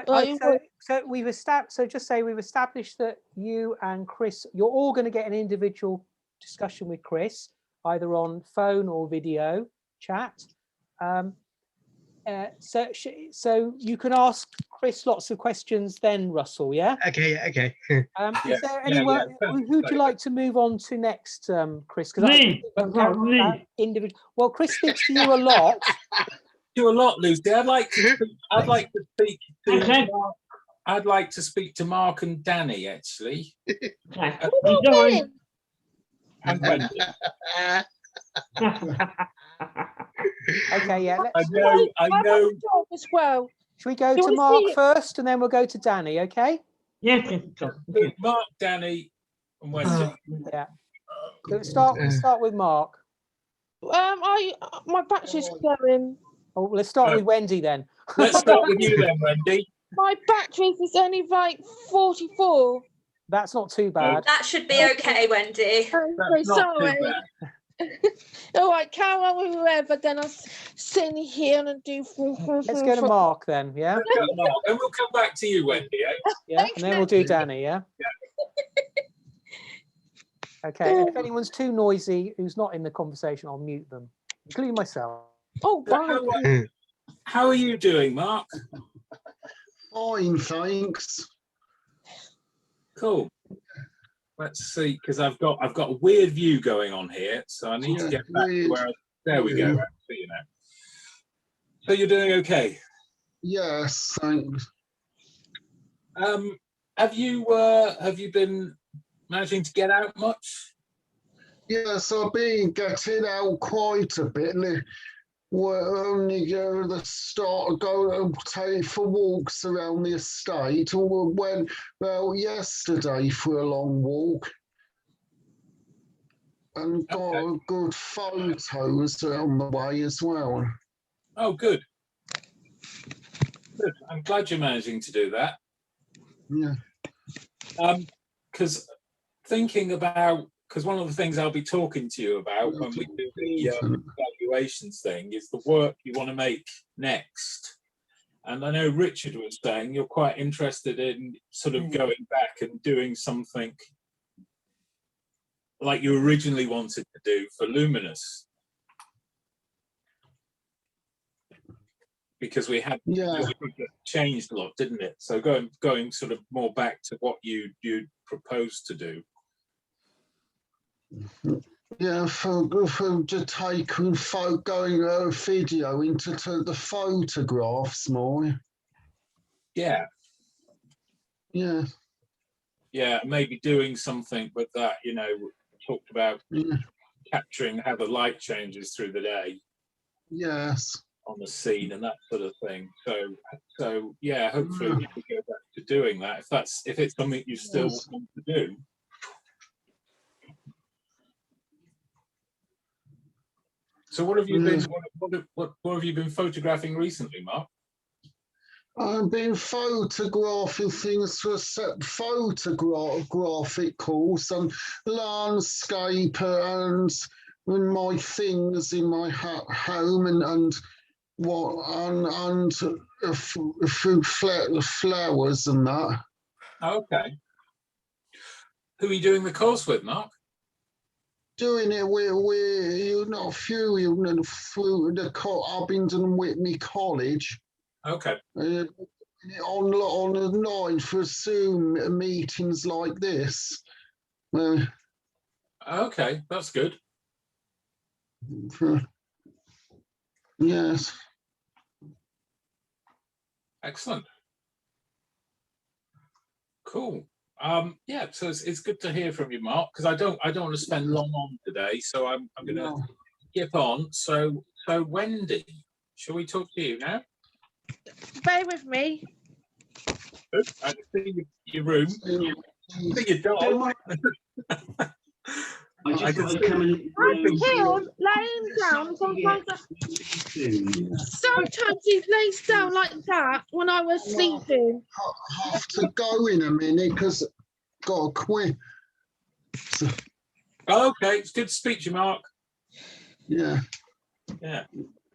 So we've established. So just say we've established that you and Chris, you're all going to get an individual discussion with Chris, either on phone or video chat. So you can ask Chris lots of questions then, Russell. Yeah. Okay. Okay. Is there anyone? Who would you like to move on to next, Chris? Because me. Individual. Well, Chris speaks to you a lot. Do a lot, Lucy. I'd like to speak to. I'd like to speak to Mark and Danny, actually. What And Wendy. Okay, yeah. I know. As well. Should we go to Mark first, and then we'll go to Danny? Okay. Yes. Mark, Danny, and Wendy. Yeah. Let's start with Mark. My battery's going. Oh, let's start with Wendy then. Let's start with you then, Wendy. My battery is only like 44. That's not too bad. That should be okay, Wendy. I'm sorry. All right, carry on with whoever, then I'll sit here and do. Let's go to Mark then, yeah? Let's go to Mark, and we'll come back to you, Wendy, eh? Yeah, and then we'll do Danny, yeah? Okay, if anyone's too noisy, who's not in the conversation, I'll mute them, including myself. Oh, wow. How are you doing, Mark? Fine, thanks. Cool. Let's see, because I've got a weird view going on here, so I need to get back to where. There we go. I see you now. So you're doing okay? Yes, thanks. Have you been managing to get out much? Yes, I've been getting out quite a bit. We're only go the start go take for walks around the estate. Or went yesterday for a long walk and got good photos on the way as well. Oh, good. Good. I'm glad you're managing to do that. Yeah. Because one of the things I'll be talking to you about when we do the evaluations thing is the work you want to make next. And I know Richard was saying you're quite interested in sort of going back and doing something like you originally wanted to do for Luminous. Because we had changed a lot, didn't it? So going sort of more back to what you proposed to do. Yeah, for to take going video into the photographs more. Yeah. Yeah. Yeah, maybe doing something with that. You know, we talked about capturing how the light changes through the day. Yes. On the scene and that sort of thing. So yeah, hopefully we can go back to doing that if it's something you still want to do. So what have you been what have you been photographing recently, Mark? I've been photographing things for a set photographic course and landscape and my things in my home and flowers and that. Okay. Who are you doing the course with, Mark? Doing it we're not through the Abingdon Whitney College. Okay. Online for Zoom meetings like this. Okay, that's good. Yes. Excellent. Cool. Yeah, so it's good to hear from you, Mark, because I don't want to spend long on today, so I'm going to skip on. So Wendy, shall we talk to you now? Bear with me. Good. I can see your room. See your dog. I'm here laying down. Sometimes he lays down like that when I was sleeping. I have to go in a minute because got a quiz. Okay, it's good to speak to you, Mark. Yeah. Yeah.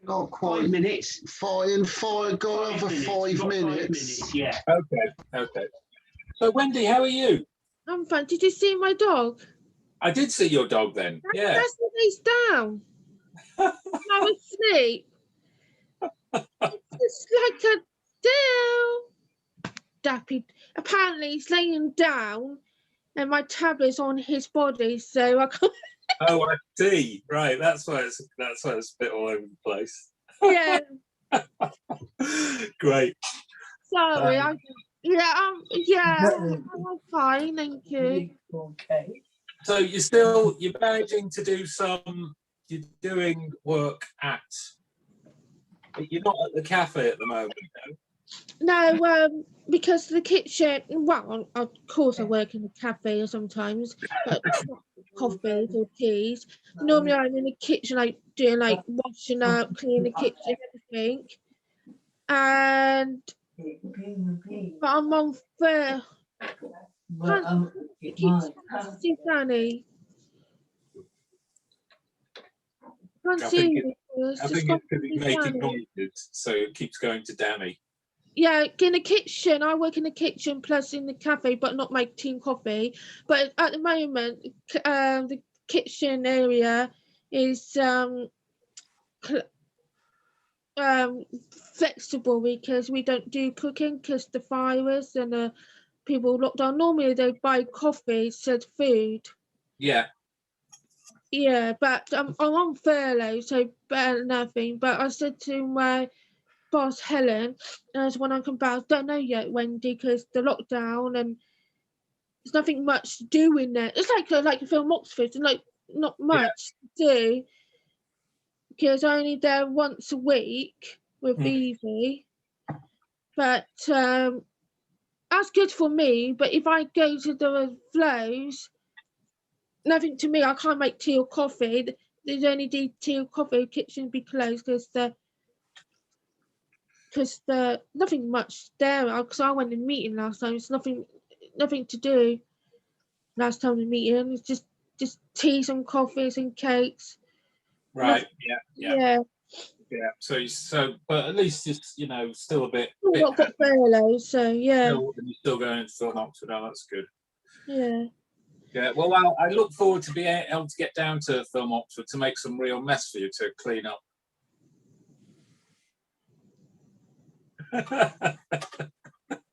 Not quite 5 minutes. Got over 5 minutes. Yeah. Okay. So Wendy, how are you? I'm fine. Did you see my dog? I did see your dog then. Yeah. That's what he's down. I was asleep. It's like a dappy. Apparently, he's laying down, and my tablet's on his body, so I can't. Oh, I see. Right, that's why it's a bit all over the place. Yeah. Great. Sorry, I'm fine, thank you. Okay. So you're managing to do you're doing work you're not at the cafe at the moment, no? No, because the kitchen, well, of course I work in the cafe sometimes, but coffees or teas. Normally I'm in the kitchen, like doing like washing up, cleaning the kitchen, everything. But I'm on fair. See Danny. Can't see you. I think it's because he's making noises, so it keeps going to Danny. Yeah, in the kitchen. I work in the kitchen plus in the cafe, but not make team coffee. But at the moment, the kitchen area is flexible because we don't do cooking because the virus and people locked down. Normally they buy coffee instead of food. Yeah. Yeah, but I'm on furlough, so better than nothing. But I said to my boss Helen, as when I come back, I don't know yet, Wendy, because the lockdown and there's nothing much to do in there. It's like Film Oxford, and like not much to do because I'm only there once a week with Evie. But that's good for me. But if I go to the flows, nothing to me. I can't make tea or coffee. There's only tea or coffee. Kitchen be closed because the nothing much there. Because I went in meeting last time. It's nothing to do. Last time the meeting, it's just tea, some coffees and cakes. Right. Yeah. So, but at least it's still a bit. I've got furlough, so yeah. You're still going to Film Oxford. Oh, that's good. Yeah. Yeah. Well, I look forward to being able to get down to Film Oxford to make some real mess for you to clean up.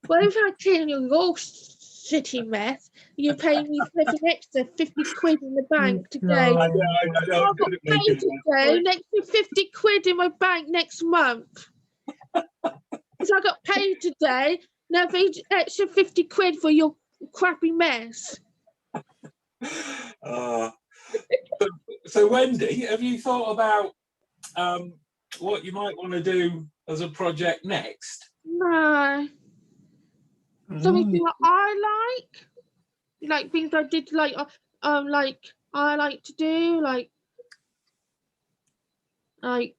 Well, if I clean your city mess, you pay me an extra 50 quid in the bank today. I know. I've got paid today, an extra 50 quid in my bank next month. So I got paid today, now extra 50 quid for your crappy mess. So Wendy, have you thought about what you might want to do as a project next? No. Something that I like things I did like I like to do like I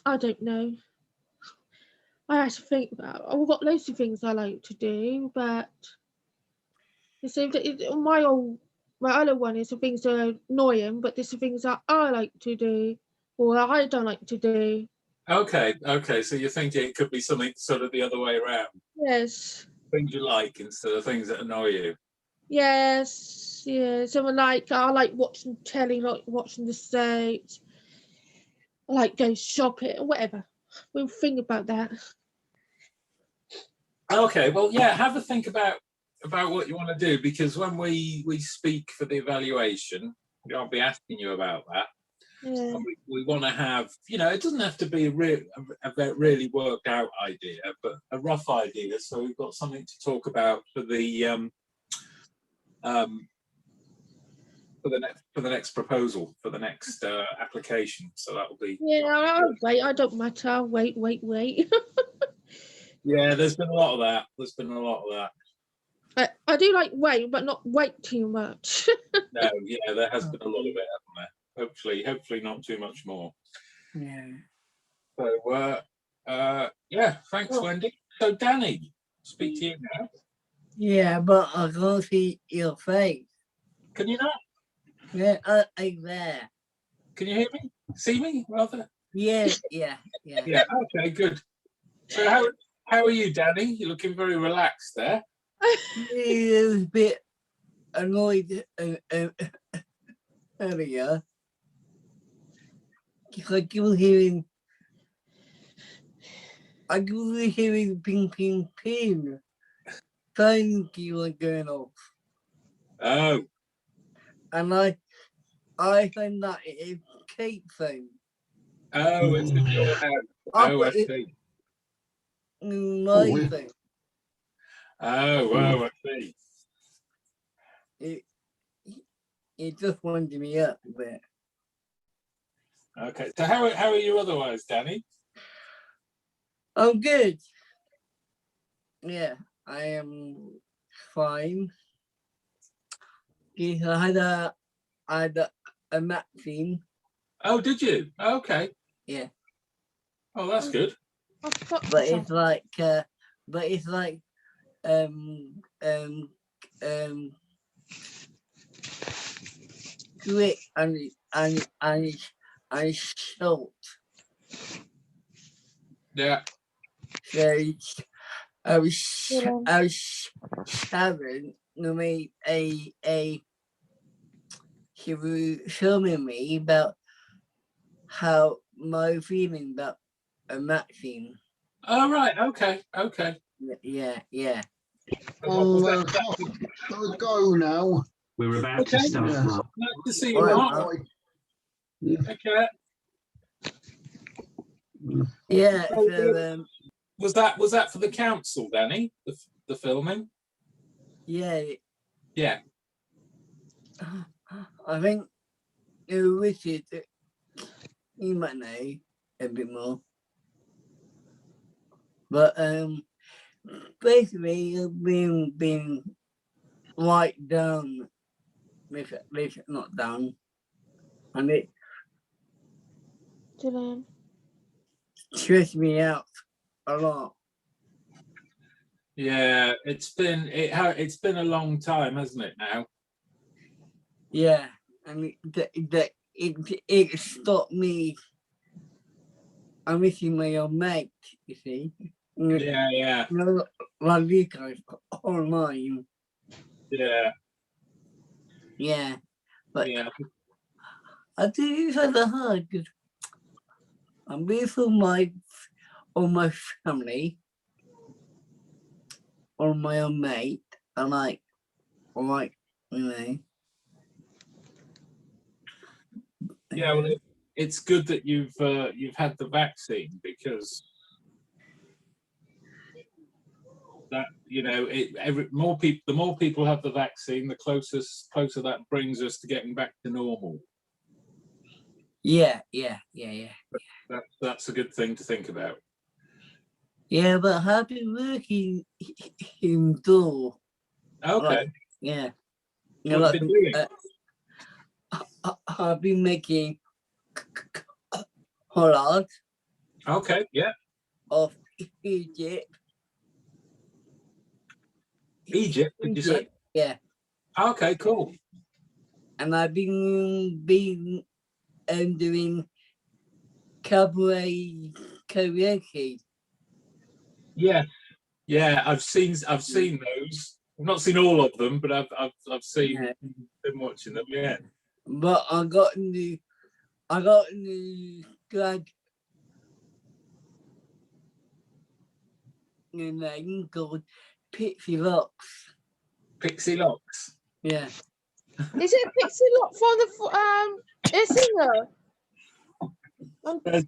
don't know. I have to think about. I've got loads of things I like to do, but it seems that my other one is the things that are annoying, but there's the things that I like to do or I don't like to do. Okay. So you're thinking it could be something sort of the other way around. Yes. Things you like instead of things that annoy you. Yes. Yeah. So I like watching telly, like watching the States. I like going shopping, whatever. We'll think about that. Okay, well, yeah, have a think about what you want to do, because when we speak for the evaluation, I'll be asking you about that. Yeah. And we want to have, it doesn't have to be a really worked out idea, but a rough idea. So we've got something to talk about for the next proposal, for the next application. So that'll be. Yeah, I'll wait. I don't matter. I'll wait. Yeah, there's been a lot of that. I do like wait, but not wait too much. No, yeah, there has been a lot of it, hasn't there? Hopefully not too much more. Yeah. So, yeah, thanks, Wendy. So, Danny, speak to you now. Yeah, but I can't see your face. Can you not? Yeah, I'm there. Can you hear me? See me, rather? Yeah. Yeah, okay, good. So, how are you, Danny? You're looking very relaxed there. I was a bit annoyed earlier. I keep hearing ping ping ping. Phone keep going off. Oh. And I find that it's Kate's phone. Oh, it's in your house. Oh, I see. My phone. Oh, I see. It just winded me up a bit. Okay, so how are you otherwise, Danny? I'm good. Yeah, I am fine. Because I had a vaccine. Oh, did you? Okay. Yeah. Oh, that's good. But it's like quick and short. Yeah. So I was Sharon made she was filming me about how my feeling about a matching. Oh, right. Okay. Okay. Yeah. I'll go now. We're about to Okay. start. Yeah. Mark. Nice to see you, All right, Mark. Mark. Okay. Yeah. So, So was that for the council, Danny? The filming? yeah. Yeah. I think Richard, you might know a bit more, but basically I've been right down with not down, and it Dylan. stressed me out a lot. Yeah. It's been a long time, hasn't it? Now. Yeah, and it stopped me. I'm missing my own mate, you see. Yeah. No, like you guys online. Yeah, but Yeah. I do find it hard because I'm with all my family, or my own mate. I'm like, you know. Yeah. Well, it's good that you've had the vaccine, because that, you know, the more people have the vaccine, the closer that brings us to getting back to normal. Yeah. That's a good thing to think about. Yeah, but I've been working indoor. Okay. Like, yeah. You know, What have you been doing? I've been making collage Okay. Yeah. of Egypt. Egypt, did you say? Yeah. Okay. Cool. And I've been doing cabaret karaoke. Yeah. Yeah. I've seen those. I've not seen all of them, but I've seen been watching them. Yeah. But I got a new drag name called Pixie Locks. Pixie Locks. Yeah. Is it Pixie Lot for the singer? There's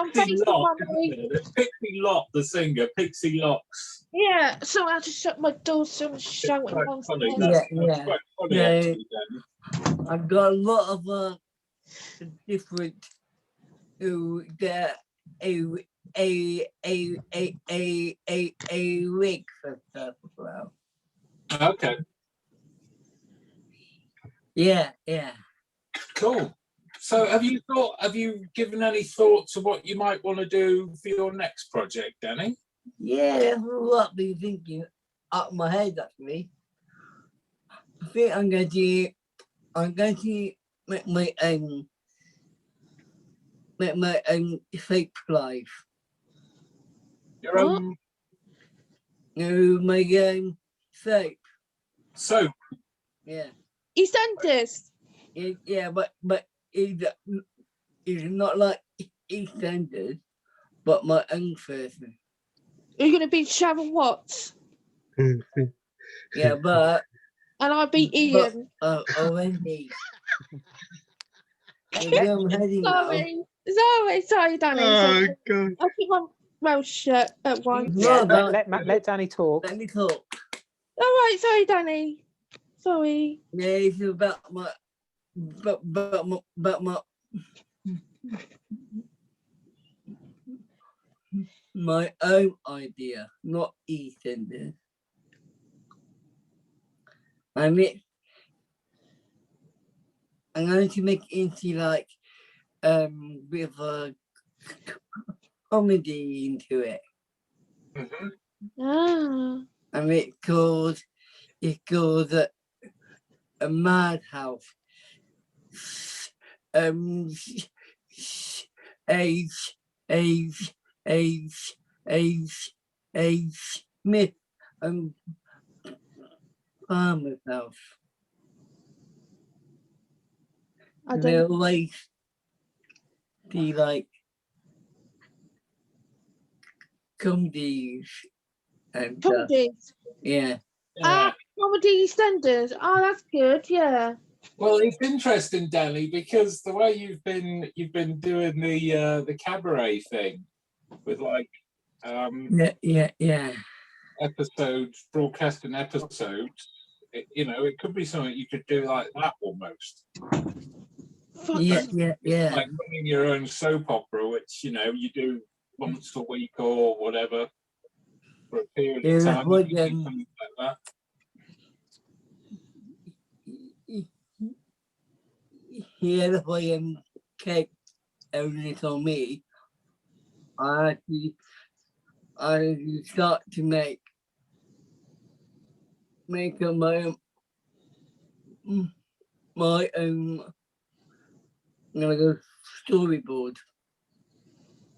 Pixie Lott, isn't there? There's Pixie Lott, the singer. Pixie Locks. Yeah, so I had to shut my door so I'm shouting Quite funny. downstairs. That's quite funny, actually, Dan. I've got a lot of different a wig for stuff as well. Okay. Yeah. Cool. So have you given any thought to what you might want to do for your next project, Danny? Yeah, that's what I've been thinking up my head actually. I think I'm going to make my fake life. Your own my soap. Soap. Yeah. EastEnders. Yeah, but it's not like EastEnders, but my own person. You're going to be Sharon Watts. Yeah, but and I'll be Ian. Wendy. Sorry, Danny. Oh, God. I'll keep my mouth shut at once. Yeah, let Danny talk. Let me talk. All right, sorry, Danny. Sorry. Yeah, it's about my own idea, not EastEnders. I'm going to make it into like with a comedy into it. Ah. And it's called a madhouse. Smith Farmer's house. I don't know. the like comedies and stuff. Comedies. Yeah. Comedy EastEnders. Oh, that's good. Yeah. Well, it's interesting, Danny, because the way you've been doing the cabaret thing with like yeah. episodes, broadcasting episodes. It could be something you could do like that almost. Yeah. Like running your own soap opera, which you do once a week or whatever for a period of time. Something like that. Yeah, that's why Kate only told me I start to make up my own storyboard.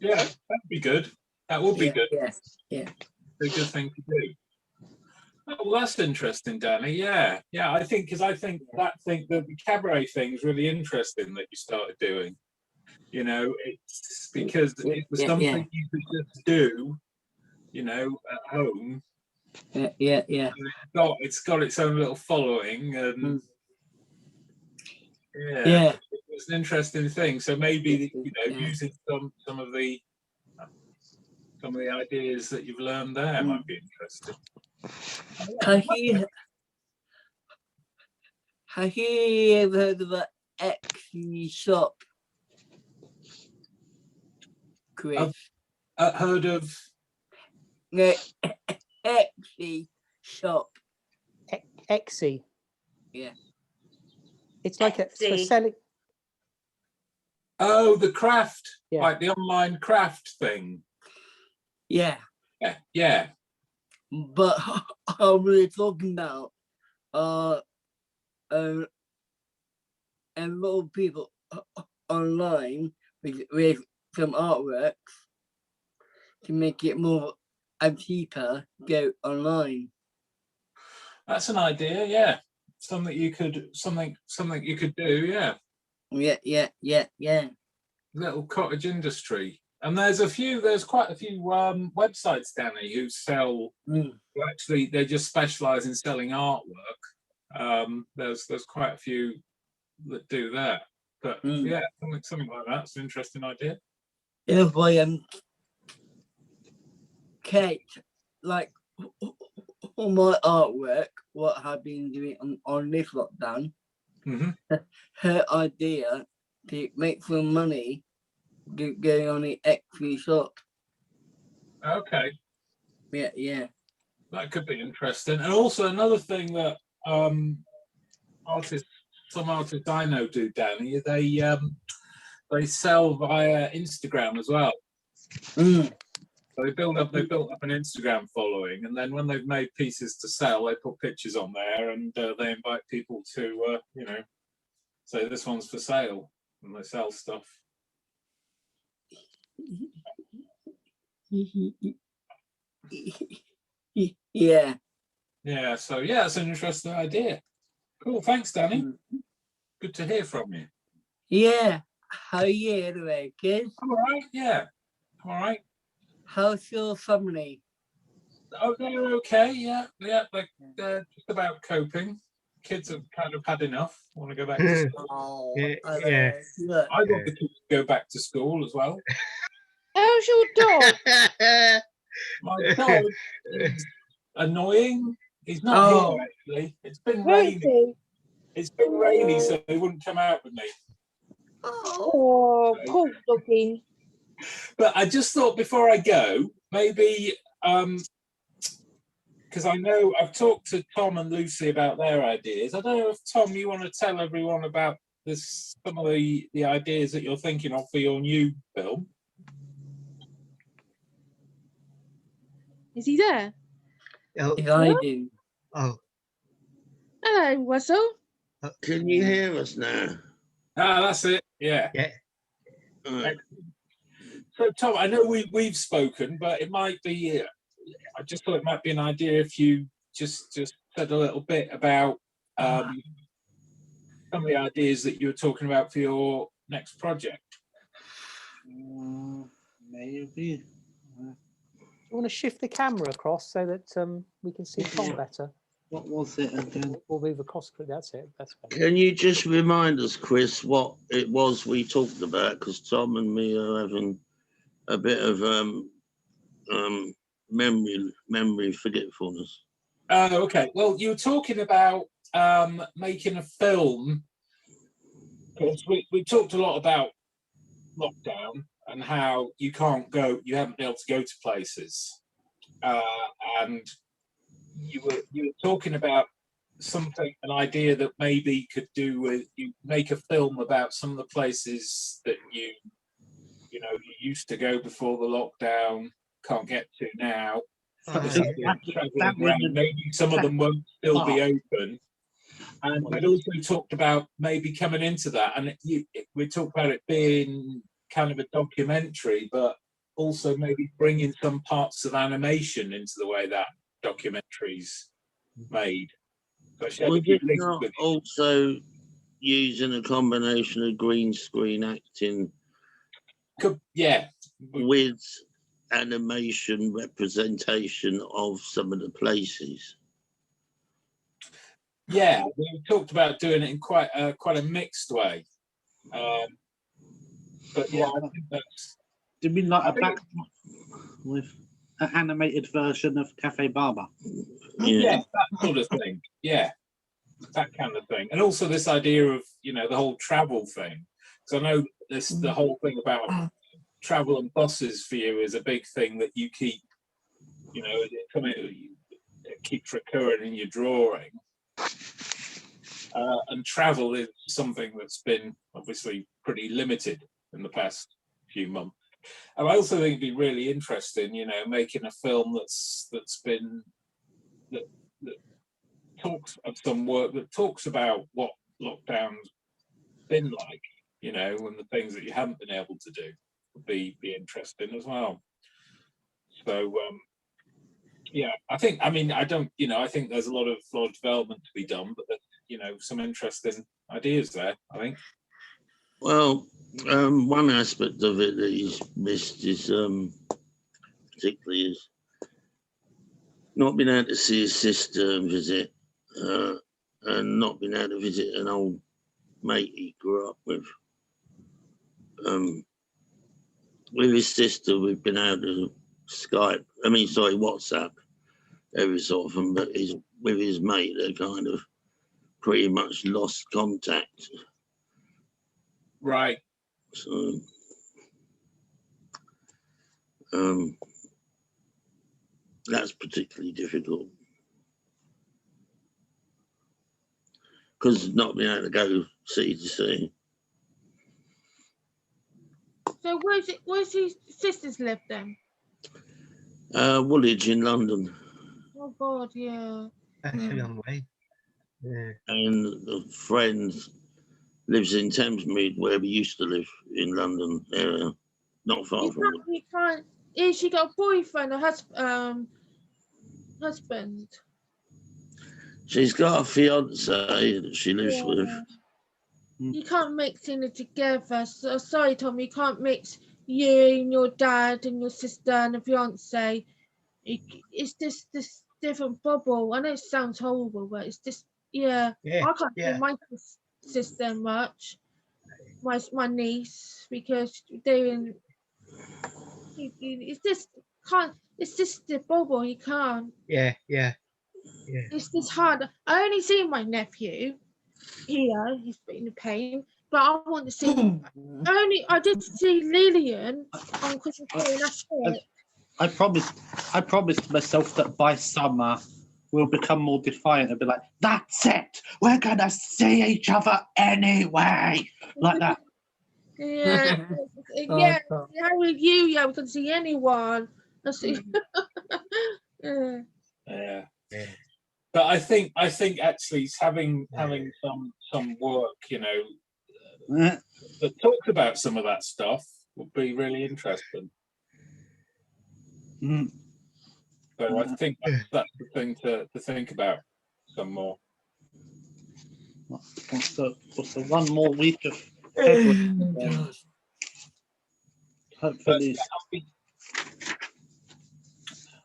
Yeah, that'd be good. That would be good. Yeah. A good thing to do. Oh, well, that's interesting, Danny. Yeah. I think the cabaret thing is really interesting that you started doing. It's because it was something you could just do, at home. Yeah. It's got its own little following, and it's an interesting thing. So maybe using some of the ideas that you've learned there might be interesting. Have you ever heard of an Etsy shop, Chris? Heard of? No, Etsy shop. Etsy. Yeah. It's like for selling. Oh, the craft, like the online craft thing. Yeah. Yeah. But I'm really talking about a lot of people online with some artworks to make it more and cheaper. Go online. That's an idea. Yeah, something you could do. Yeah. Yeah. Little cottage industry. And there's quite a few websites, Danny, who sell. Actually, they just specialize in selling artwork. There's quite a few that do that. But yeah, something like that's an interesting idea. Yeah, why Kate, like all my artwork, what I've been doing on this lockdown, her idea to make some money going on the Etsy shop. Okay. Yeah. That could be interesting. And also another thing that some artists I know do, Danny, they sell via Instagram as well. So they build up an Instagram following, and then when they've made pieces to sell, they put pictures on there, and they invite people to say this one's for sale, and they sell stuff. Yeah. So it's an interesting idea. Cool, thanks, Danny. Good to hear from you. Yeah. How are you anyway, kids? I'm all right. Yeah, I'm all right. How's your family? Oh, they're okay. Yeah. They're just about coping. Kids have kind of had enough. Want to go back to school. Yeah. I want the kids to go back to school as well. How's your dog? My dog is annoying. He's not here actually. It's been rainy. It's been rainy, so he wouldn't come out with me. Oh, poor doggy. But I just thought before I go, maybe because I know I've talked to Tom and Lucy about their ideas. I don't know if Tom, you want to tell everyone about some of the ideas that you're thinking of for your new film. Is he there? I do. Oh. Hello, Russell. Can you hear us now? That's it. Yeah. So Tom, I know we've spoken, but it might be. I just thought it might be an idea if you just said a little bit about some of the ideas that you were talking about for your next project. Maybe. You want to shift the camera across so that we can see Tom better? What was it again? We'll move across. That's it. That's better. Can you just remind us, Chris, what it was we talked about? Because Tom and me are having a bit of memory forgetfulness. Oh, okay. Well, you were talking about making a film, because we talked a lot about lockdown and how you haven't been able to go to places, and you were talking about an idea that maybe could do with you make a film about some of the places that you used to go before the lockdown, can't get to now. Maybe some of them won't still be open. And we'd also talked about maybe coming into that, and we talked about it being kind of a documentary, but also maybe bringing some parts of animation into the way that documentary's made. So Was it not also using a combination of green screen acting? Yeah. With animation representation of some of the places. Yeah, we talked about doing it in quite a mixed way. But yeah, I think that's. Do you mean like with an animated version of Cafe Barber? Yeah, that sort of thing. Yeah, that kind of thing. And also this idea of the whole travel thing. So I know the whole thing about travel and buses for you is a big thing that you keep, it keeps recurring in your drawing. And travel is something that's been obviously pretty limited in the past few months. And I also think it'd be really interesting, making a film that talks of some work that talks about what lockdown's been like, and the things that you haven't been able to do would be interesting as well. So yeah, I think there's a lot of development to be done, but some interesting ideas there, I think. Well, one aspect of it that he's missed is particularly is not being able to see his sister and visit, and not being able to visit an old mate he grew up with. With his sister, we've been able to WhatsApp every so often, but with his mate, they kind of pretty much lost contact. Right. So, that's particularly difficult. Because not being able to go city to sea. So where's his sisters live then? Woolwich in London. Oh God, yeah. That's a long way. Yeah. And the friend lives in Thamesmead, where we used to live in London area, not far from it. You can't. Has she got a boyfriend or husband? She's got a fiance that she lives with. You can't mix in it together. So sorry, Tom, you can't mix you and your dad and your sister and a fiance. It's just this different bubble. I know it sounds horrible, but it's just I can't see my sister much. My niece, because it's just the bubble. You can't. Yeah. It's just hard. I only see my nephew here. He's in the pain, but I want to see. I did see Lillian on Christmas Day. That's it. I promised myself that by summer we'll become more defiant and be like, that's it, we're gonna see each other anyway, like that. Yeah. How with you? Yeah, we can see anyone. Yeah. But I think actually having some work, that talks about some of that stuff would be really interesting. So I think that's the thing to think about some more. What's the one more week of February? Hopefully,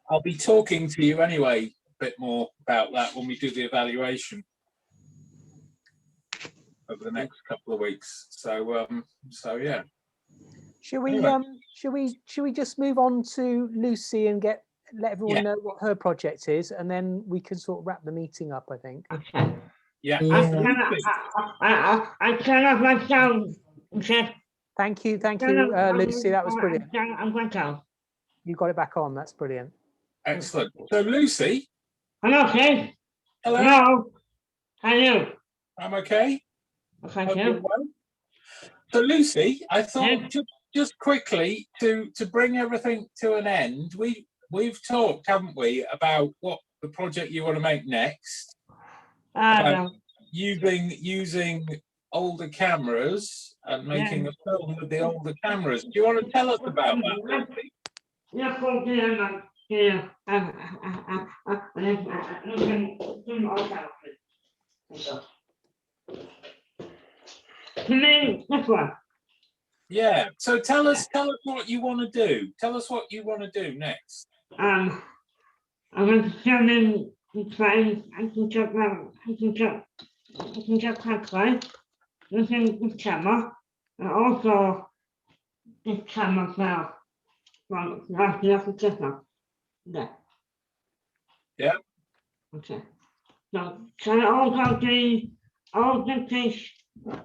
I'll be talking to you anyway a bit more about that when we do the evaluation over the next couple of weeks. So yeah. Should we Anyway. should we just move on to Lucy and let everyone know what her project is, and then we can sort of wrap the meeting up, I think. Okay. Yeah. I turn off my sound. Okay. Thank you, Lucy. That was brilliant. I'm going to. You got it back on. That's brilliant. Excellent. So Lucy. Hello, Kate. Hello. Hello. How are you? I'm okay. Thank you. Well. So Lucy, I thought just quickly to bring everything to an end. We've talked, haven't we, about what the project you want to make next. About using older cameras and making a film with the older cameras. Do you want to tell us about that, Lucy? Yeah, Yeah. So tell us what you want to do. Tell us what you want to do next. I'm going to film in the trains. I can get quite close using this camera, and also this camera now. Well, that's the other camera. Yeah. Yeah. Okay. So can I also do all the things? Can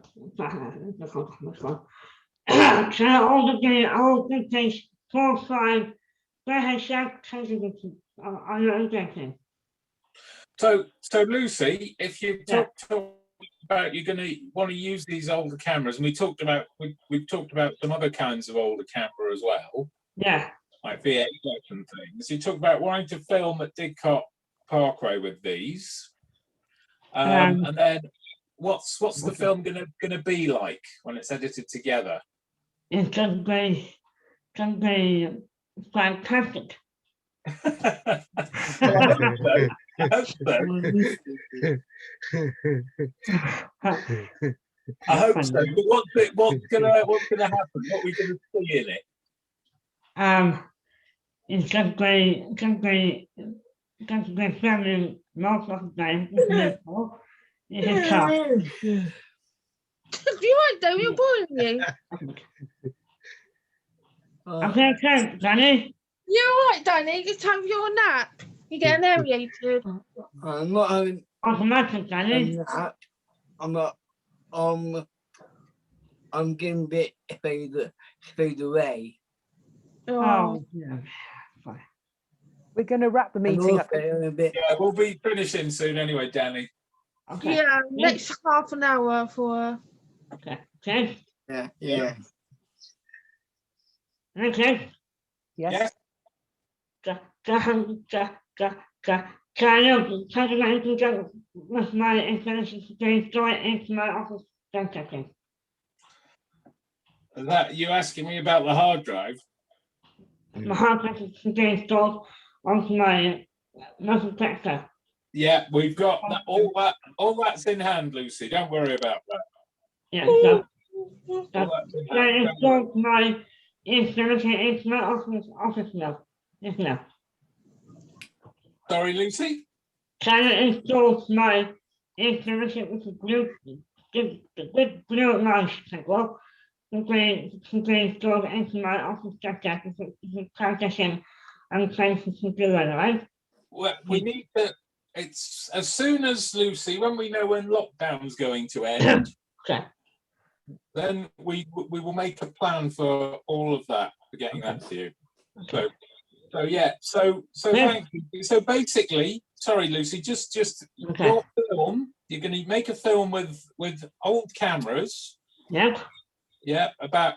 I also do all the things 4, 5? Go ahead, Chef. Are you interested? So Lucy, if you talk about you're going to want to use these older cameras, and we've talked about some other kinds of older camera as well. Yeah. Like VHS and things. You talk about wanting to film at Didcot Parkway with these, and then what's the film going to be like when it's edited together? It's going to be fantastic. I hope so. I hope so. But what's gonna happen? What are we gonna see in it? It's going to be filming most of the time. It's a car. You right, though? You're boring me. Okay, Danny. You're all right, Danny. It's time for your nap. You're getting aerated. I'm not having automatic, Danny. I'm not. I'm getting a bit fade away. Oh, yeah. Fine. We're going to wrap the meeting up. A bit. Yeah, we'll be finishing soon anyway, Danny. Okay. Yeah, next half an hour for. Okay. Okay. Yeah. Okay. Yes. Can you talk about with my information today? Store it into my office. Don't check in. That you asking me about the hard drive? My hard drive is today stored onto my multiplexer. Yeah, we've got that, all that's in hand, Lucy. Don't worry about that. Yeah, so I installed my installation into my office now. Yes, now. Sorry, Lucy? Can I install my installation with the blue light well? Simply installed into my office just as a transition and places to do it, right? Well, we need to. It's as soon as Lucy, when we know when lockdown's going to end, okay. Then we will make a plan for all of that, for getting that to you. Okay. So yeah, so thank you. So basically, sorry, Lucy, just okay. Your film. You're going to make a film with old cameras. Yeah. Yeah, about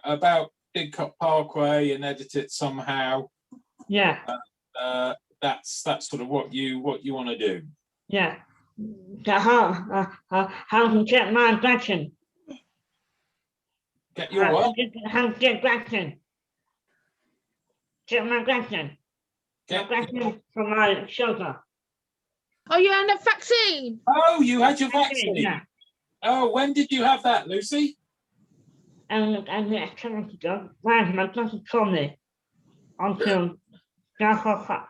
Didcot Parkway and edit it somehow. Yeah. That's sort of what you want to do. Yeah. How to get my vaccine? Get your what? How to get vaccine? Get my vaccine. Get vaccine for my shoulder. Oh, you had a vaccine? Oh, you had your vaccine. Yeah. Oh, when did you have that, Lucy? and the activity done. Where's my cousin Tommy? Until house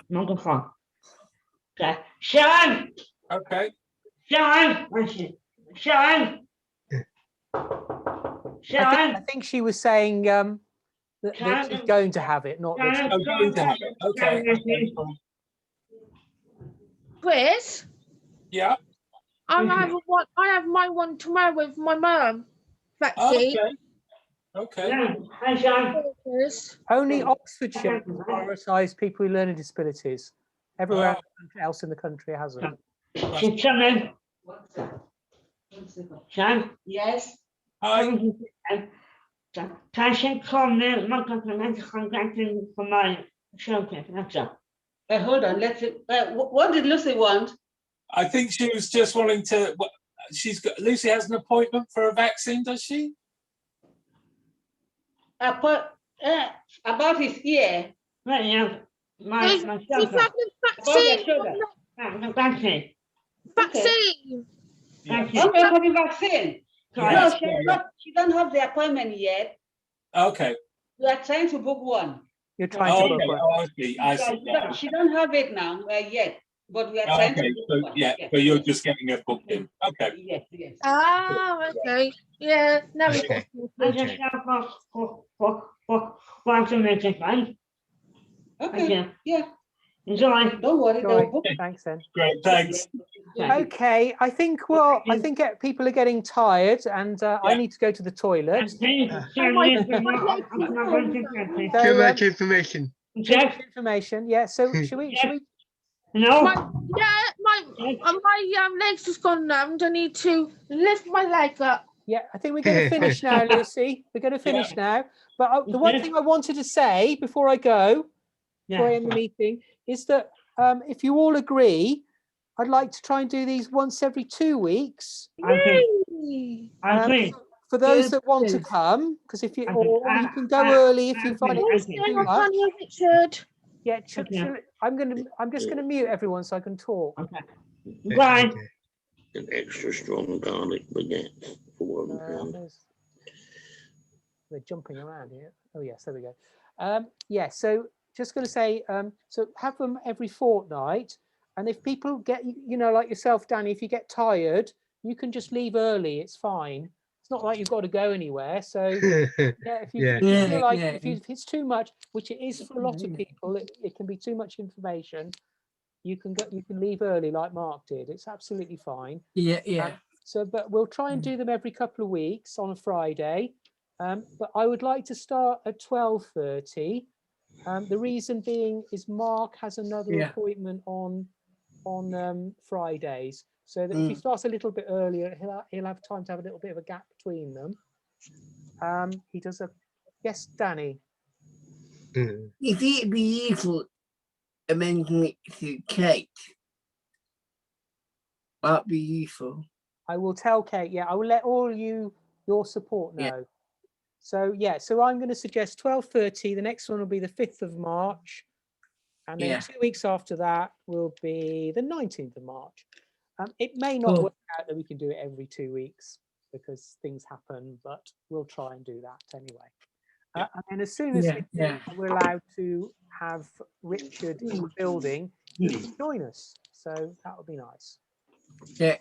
number 4. Okay. Sharon! Okay. Sharon! Where's she? Sharon! I think she was saying that she's going to have it, not that I'm going to have it. Okay. Chris, Yeah. I have my one tomorrow with my mum. Vaccine. Okay. Hi, Sharon. only Oxfordshire prioritise people with learning disabilities. Everywhere else in the country hasn't. She's coming. Sharon? Yes. Hi. Tasha called me. My cousin contacting for my children. That's all. Hold on. Let's. What did Lucy want? I think she was just wanting to. Lucy has an appointment for a vaccine, does she? About his ear. Right, yeah. My She's shoulder. having About your vaccine. shoulder. Vaccine. Vaccine. Okay, for the vaccine. Yes. No, she don't have the appointment yet. Okay. We are trying to book one. You're trying to book one. Oh, I see. She don't have it now yet, but we are trying to Okay, book so one. yeah, so you're just getting it booked in. Okay. Yes, yes. Ah, okay. Yeah, now we Okay. I just got for some minutes, right? Okay. Yeah. Enjoy. Don't worry. They'll book. Thanks then. Great, thanks. Okay, I think people are getting tired, and I need to go to the toilet. Too much information. Too much information. Yeah. So should we? No. My leg's just gone numb. I need to lift my leg up. Yeah, I think we're going to finish now, Lucy. We're going to finish now. But the one thing I wanted to say before I go, before I end the meeting, is that if you all agree, I'd like to try and do these once every 2 weeks. I agree. For those that want to come, because if you or you can go early if you find it too much. Richard. Yeah, I'm just gonna mute everyone so I can talk. Okay. Bye. An extra strong garlic baguette for £1. They're jumping around here. Oh yes, there we go. Yeah, so just going to say, so have them every fortnight, and if people get, like yourself, Danny, if you get tired, you can just leave early. It's fine. It's not like you've got to go anywhere. So yeah, if you feel like if it's too much, which it is for a lot of people, it can be too much information. You can leave early, like Mark did. It's absolutely fine. Yeah. But we'll try and do them every couple of weeks on a Friday. But I would like to start at 12:30. The reason being is Mark has another appointment on Fridays, so that if he starts a little bit earlier, he'll have time to have a little bit of a gap between them. He does yes, Danny. If it'd be useful amending it to Kate, that'd be useful. I will tell Kate. Yeah, I will let all your support know. Yeah. So yeah, so I'm going to suggest 12:30. The next one will be the 5th of March, and then 2 weeks after that will be the 19th of March. It may not work out that we can do it every 2 weeks because things happen, but we'll try and do that anyway. And then as soon as we're allowed to have Richard in the building, he can join us. So that would be nice.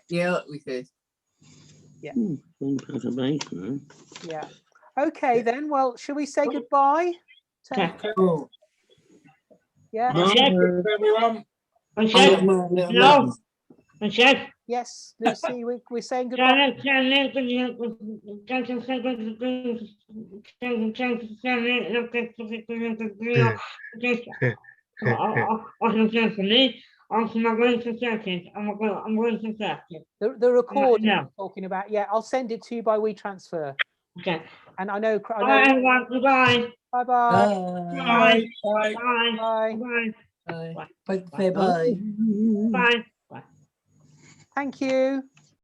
Yeah, we could. Yeah. Yeah. Okay then. Well, shall we say goodbye? Yeah. Everyone. No. Yes, Lucy, we're saying goodbye. The recording I'm talking about. Yeah, I'll send it to you by WeTransfer. Okay. And I know. Bye, everyone. Goodbye. Bye. Bye. Bye. Bye. Bye. Bye. Bye. Thank you.